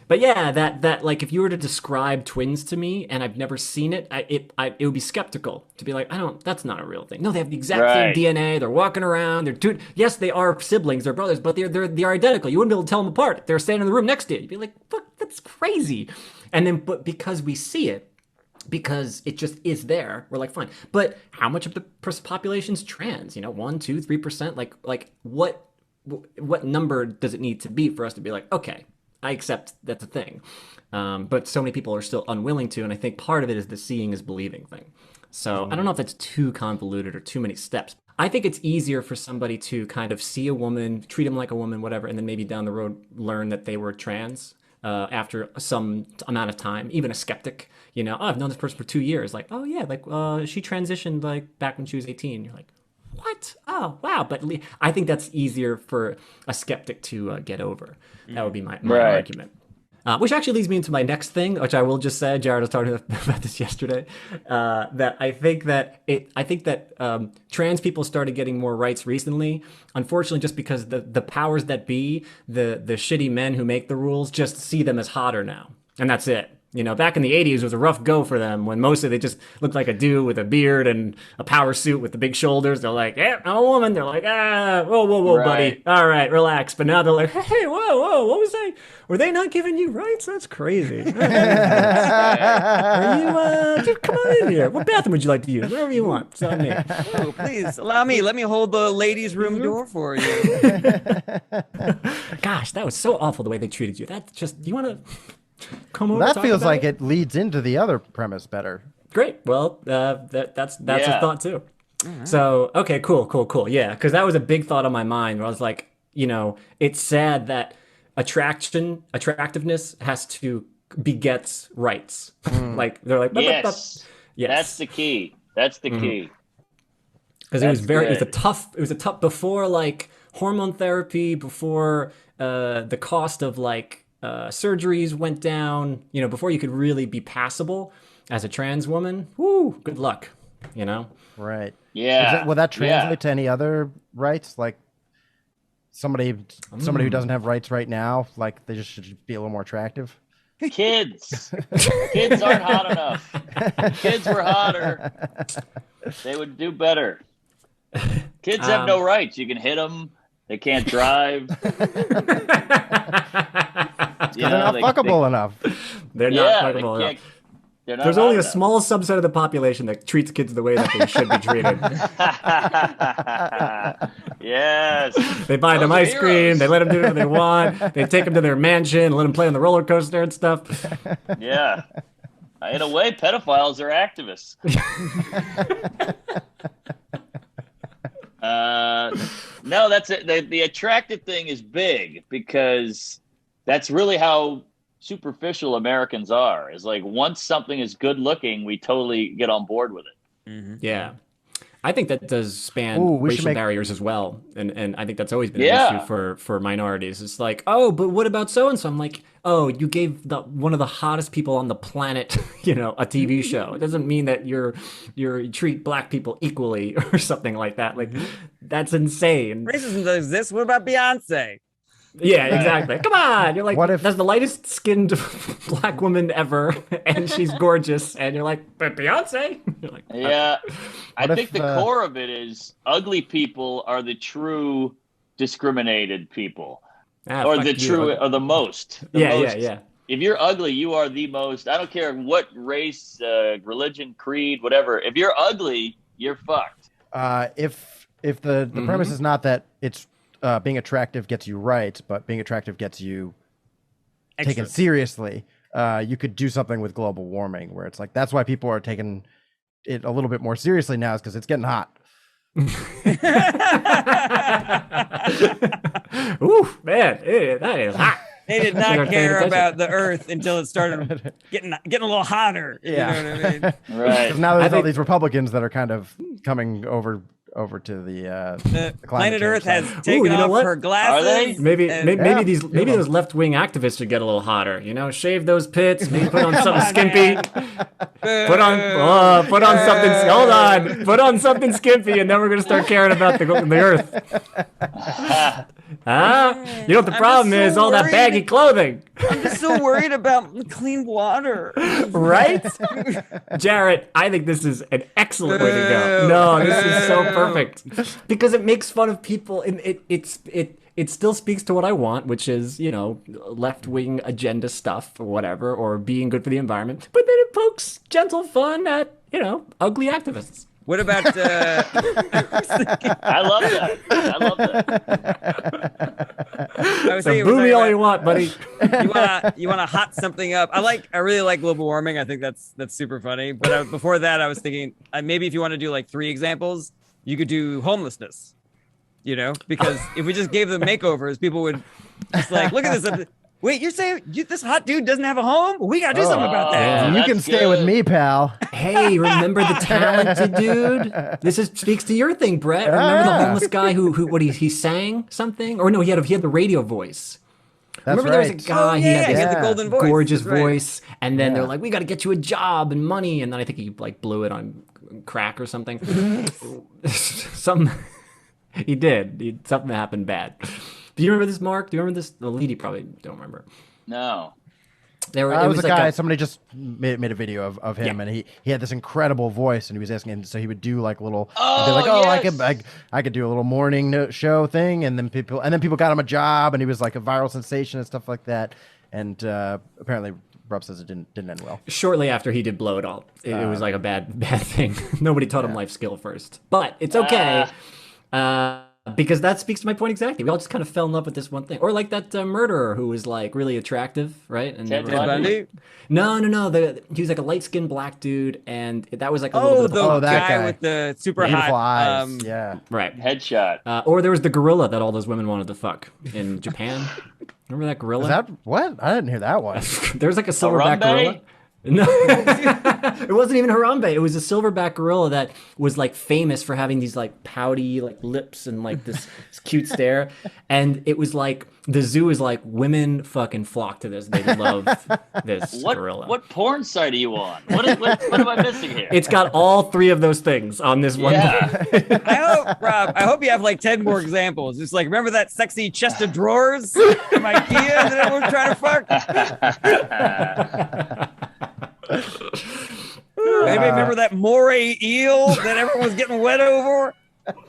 But yeah, that like if you were to describe twins to me and I've never seen it, it would be skeptical to be like, that's not a real thing. No, they have the exact same DNA. They're walking around. Yes, they are siblings. They're brothers, but they're identical. You wouldn't be able to tell them apart. They're standing in the room next to you. You'd be like, fuck, that's crazy. And then, but because we see it, because it just is there, we're like, fine. But how much of the population's trans? 1, 2, 3%? Like what number does it need to be for us to be like, okay, I accept that's a thing. But so many people are still unwilling to, and I think part of it is the seeing is believing thing. So I don't know if that's too convoluted or too many steps. I think it's easier for somebody to kind of see a woman, treat them like a woman, whatever, and then maybe down the road learn that they were trans after some amount of time. Even a skeptic, I've known this person for 2 years. Like, oh yeah, like she transitioned like back when she was 18. You're like, what? Oh, wow. But I think that's easier for a skeptic to get over. That would be my argument. Which actually leads me into my next thing, which I will just say. Jared was talking about this yesterday. That I think that trans people started getting more rights recently. Unfortunately, just because the powers that be, the shitty men who make the rules, just see them as hotter now, and that's it. Back in the 80s, it was a rough go for them when mostly they just looked like a dude with a beard and a power suit with the big shoulders. They're like, yeah, I'm a woman. They're like, whoa, buddy. All right, relax. But now they're like, hey, whoa, what was that? Were they not giving you rights? That's crazy. Are you, dude, come on in here. What bathroom would you like to use? Whatever you want. It's on me. Oh, please, allow me. Let me hold the ladies' room door for you. Gosh, that was so awful the way they treated you. That's just, you want to... Come over, that feels like it leads into the other premise better. Great. Well, that's a thought too. Right. So, okay, cool. Yeah, because that was a big thought on my mind where I was like, it's sad that attractiveness has to begets rights. Like they're like, yes, that's the key. That's the key. Because it was a tough before like hormone therapy, before the cost of like. Surgeries went down, before you could really be passable as a trans woman. Woo, good luck, Right. Yeah. Will that translate to any other rights? Like somebody who doesn't have rights right now, like they just should be a little more attractive? Kids aren't hot enough. If kids were hotter, they would do better. Kids have no rights. You can hit them. They can't drive. They're not fuckable enough. They're not fuckable enough. There's only a small subset of the population that treats kids the way that they should be treated. Yes. They buy them ice cream. They let them do whatever they want. They take them to their mansion, let them play on the roller coaster and stuff. Yeah. In a way, pedophiles are activists. No, that's it. The attractive thing is big because that's really how superficial Americans are. Is like once something is good looking, we totally get on board with it. Mm-hmm. Yeah. I think that does span we should racial make- barriers as well. And I think that's always been Yeah. an issue for minorities. It's like, oh, but what about so-and-so? I'm like, oh, you gave one of the hottest people on the planet, you know, a TV show. It doesn't mean that you treat black people equally or something like that. Like, that's insane. Racism does this. What about Beyonce? Yeah, exactly. Come on. You're like, What if- that's the lightest skinned black woman ever, and she's gorgeous. And you're like, but Beyonce? You're like, Yeah, I What think if, the core of it is ugly people are the true discriminated people, or fuck the you. true, or the most. The Yeah, most. yeah. If you're ugly, you are the most. I don't care what race, religion, creed, whatever. If you're ugly, you're fucked. If the premise is not that it's being attractive gets you right, but being attractive gets you taken seriously, you could do something with global warming where it's like that's why people are taking it a little bit more seriously now is because it's getting hot. Ooh, man, that is hot. They did They're not paying care attention. about the Earth until it started getting a little hotter. Yeah. You know what I mean? Right. Because now there's I all think- these Republicans that are kind of coming over to the climate Planet change Earth has side. taken you know off what? her glasses. Are they? Maybe and- maybe Yeah. those left wing activists should get a little hotter. You know, shave those pits, maybe put on something skimpy. Put on something. Hold on, put on something skimpy, and then we're gonna start caring about the Earth. You know what the I'm problem just so is? All that worried. baggy clothing, I'm just so worried about clean water. right? Jarrett, I think this is an excellent way to go. No, this is so perfect because it makes fun of people, and it still speaks to what I want, which is, you know, left-wing agenda stuff or whatever, or being good for the environment. But then it pokes gentle fun at, you know, ugly activists. What about? I love that. I love that. I was So thinking boo we're me talking all you about- want, buddy. you wanna hot something up. I really like global warming. I think that's super funny. But before that, I was thinking maybe if you want to do like 3 examples, you could do homelessness. You know, because if we just gave them makeovers, people would just like look at this. Wait, you're saying this hot dude doesn't have a home? We gotta do something about that. Oh, You can that's stay with good. me, pal. Hey, remember the talented dude? This speaks to your thing, Brett. Remember the Yeah. homeless guy who he sang something? Or no, he had the radio voice. That's Remember there was a right. guy, he had he this had the golden voice. gorgeous That's right. voice, and then they're Yeah. like, we got to get you a job and money, and then I think he like blew it on crack or something. He did. Something happened bad. Do you remember this, Mark? Do you remember this? The lead, you probably don't remember. No. There It was a like guy. Somebody just made a video of him, Yeah. and he had this incredible voice, and he was asking, and so he would do like little. Oh, he'd be like, oh, yes. I could do a little morning show thing, and then people got him a job, and he was like a viral sensation and stuff like that. And apparently, Rob says it didn't end well. Shortly after he did blow it all, it was like a bad thing. Nobody taught him life skill first, but it's okay. Because that speaks to my point exactly. We all just kind of fell in love with this one thing, or like that murderer who was like really attractive, right? And Ted they were like- Bundy? No. He was like a light-skinned black dude, and that was like a Oh, little bit the of a Oh, that guy guy. with the super Beautiful hot. eyes. Yeah. right. Headshot. Or there was the gorilla that all those women wanted to fuck in Japan. Remember that gorilla? Is that what? I didn't hear that one. There's like a silverback Harambe? gorilla. No, it wasn't even Harambe. It was a silverback gorilla that was like famous for having these like pouty like lips and like this cute stare. And it was like the zoo is like women fucking flock to this. They love this gorilla. What porn site are you on? What am I missing here? It's got all 3 of those things on this one. Yeah. I hope, Rob. I hope you have like 10 more examples. Just like remember that sexy chest of drawers from IKEA that everyone's trying to fuck. Maybe remember that moray eel that everyone was getting wet over.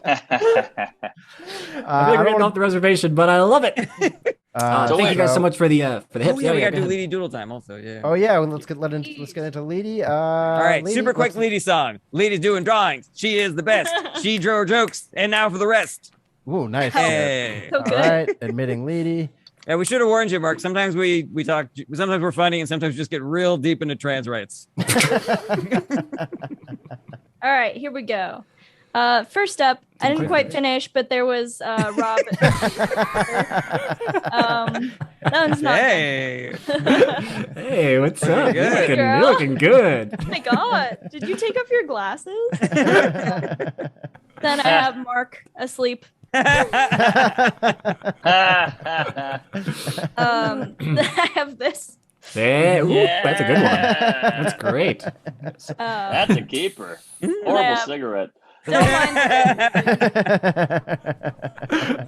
I feel like we're getting off the reservation, but I love it. Thank you guys so much for the hips. Oh yeah, we go gotta do ahead. Leedy Doodle time also. Yeah. Oh yeah, well, let's get into Leedy. All right, super quick Leedy song. Leedy's doing drawings. She is the best. She drew her jokes, and now for the rest. Ooh, nice. Hey. So All good. right, admitting Leedy. Yeah, we should have warned you, Mark. Sometimes we talk. Sometimes we're funny, and sometimes we just get real deep into trans rights. All right, here we go. First up, I didn't quite finish, but there was Rob. That one's not Hey, Hey, what's up? good. You're looking good. Oh my god, did you take off your glasses? Then I have Mark asleep. I have this. Hey, ooh, that's a good one. That's great. That's a keeper. Horrible Yeah. cigarette. Don't mind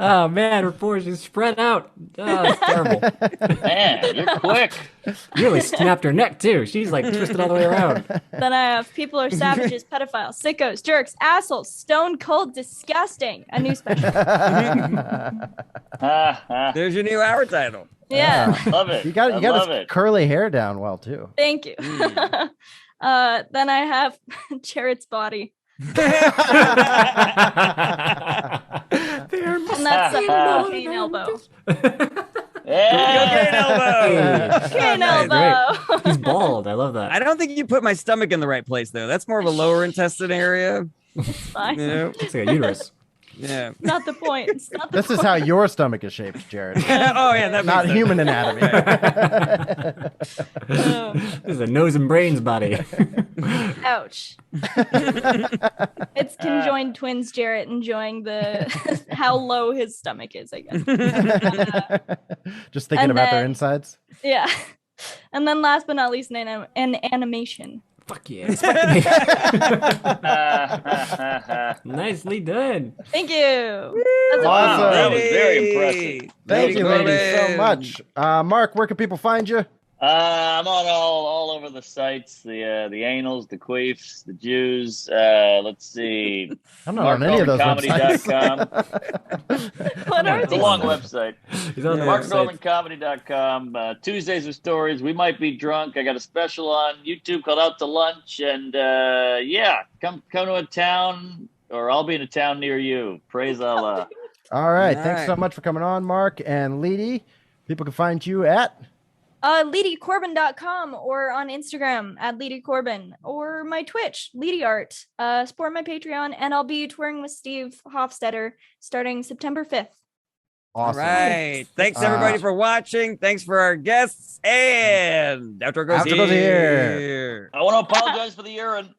Oh man, her pores is spread out. Oh, it's terrible. Man, you're quick. You really snapped her neck too. She's like twisted all the way around. Then I have people are savages, pedophiles, sickos, jerks, assholes, stone cold, disgusting. A new special. There's your new hour title. Yeah. Love it. You got I love his it. curly hair down well too. Thank you. Then I have Jared's body. And that's a Cane elbow. Yeah. Cane Great. elbow. He's bald. I love that. I don't think you put my stomach in the right place though. That's more of a lower intestine area. Fine. You know? It's like a uterus. Yeah. Not the point. It's not the This is how your stomach is shaped, Jared. Oh yeah, that Not makes human anatomy. This is a nose and brains body. Ouch. It's conjoined twins, Jarrett, enjoying the how low his stomach is, I guess. Just thinking And about their then- insides. Yeah. And then last but not least, an animation. Fuck yeah. Nicely done. Thank you. That's Wow, Awesome. that was very impressive. Thank you, Lady ladies, so Corbin. much. Mark, where can people find you? I'm on all over the sites, the anals, the queefs, the Jews. Let's see. I'm not on any of those websites. MarkNormanComedy.com. What are It's a these? long website. He's on the website. MarkNormanComedy.com. Tuesdays with stories. We might be drunk. I got a special on YouTube called Out to Lunch, and yeah, come to a town, or I'll be in a town near you. Praise Allah. All right. All Thanks right. so much for coming on, Mark and Leedy. People can find you at. LeedyCorbin.com or on Instagram at LeedyCorbin or my Twitch, LeedyArt. Support my Patreon, and I'll be touring with Steve Hofstetter starting September 5th. Awesome. All right. Thanks everybody for watching. Thanks for our guests. And outro goes Outro goes here. I want to apologize for the urine.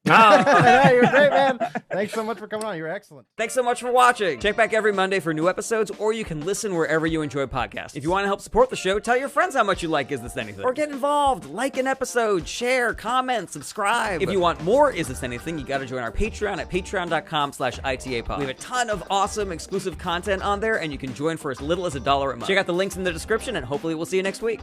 Yeah, you're great, man. Thanks so much for coming on. You're excellent. Thanks so much for watching. Check back every Monday for new episodes, or you can listen wherever you enjoy podcasts. If you want to help support the show, tell your friends how much you like Is This Anything? Or get involved, like an episode, share, comment, subscribe. If you want more Is This Anything, you got to join our Patreon at patreon.com/ITAPod. We have a ton of awesome exclusive content on there, and you can join for as little as $1 a month. Check out the links in the description, and hopefully we'll see you next week.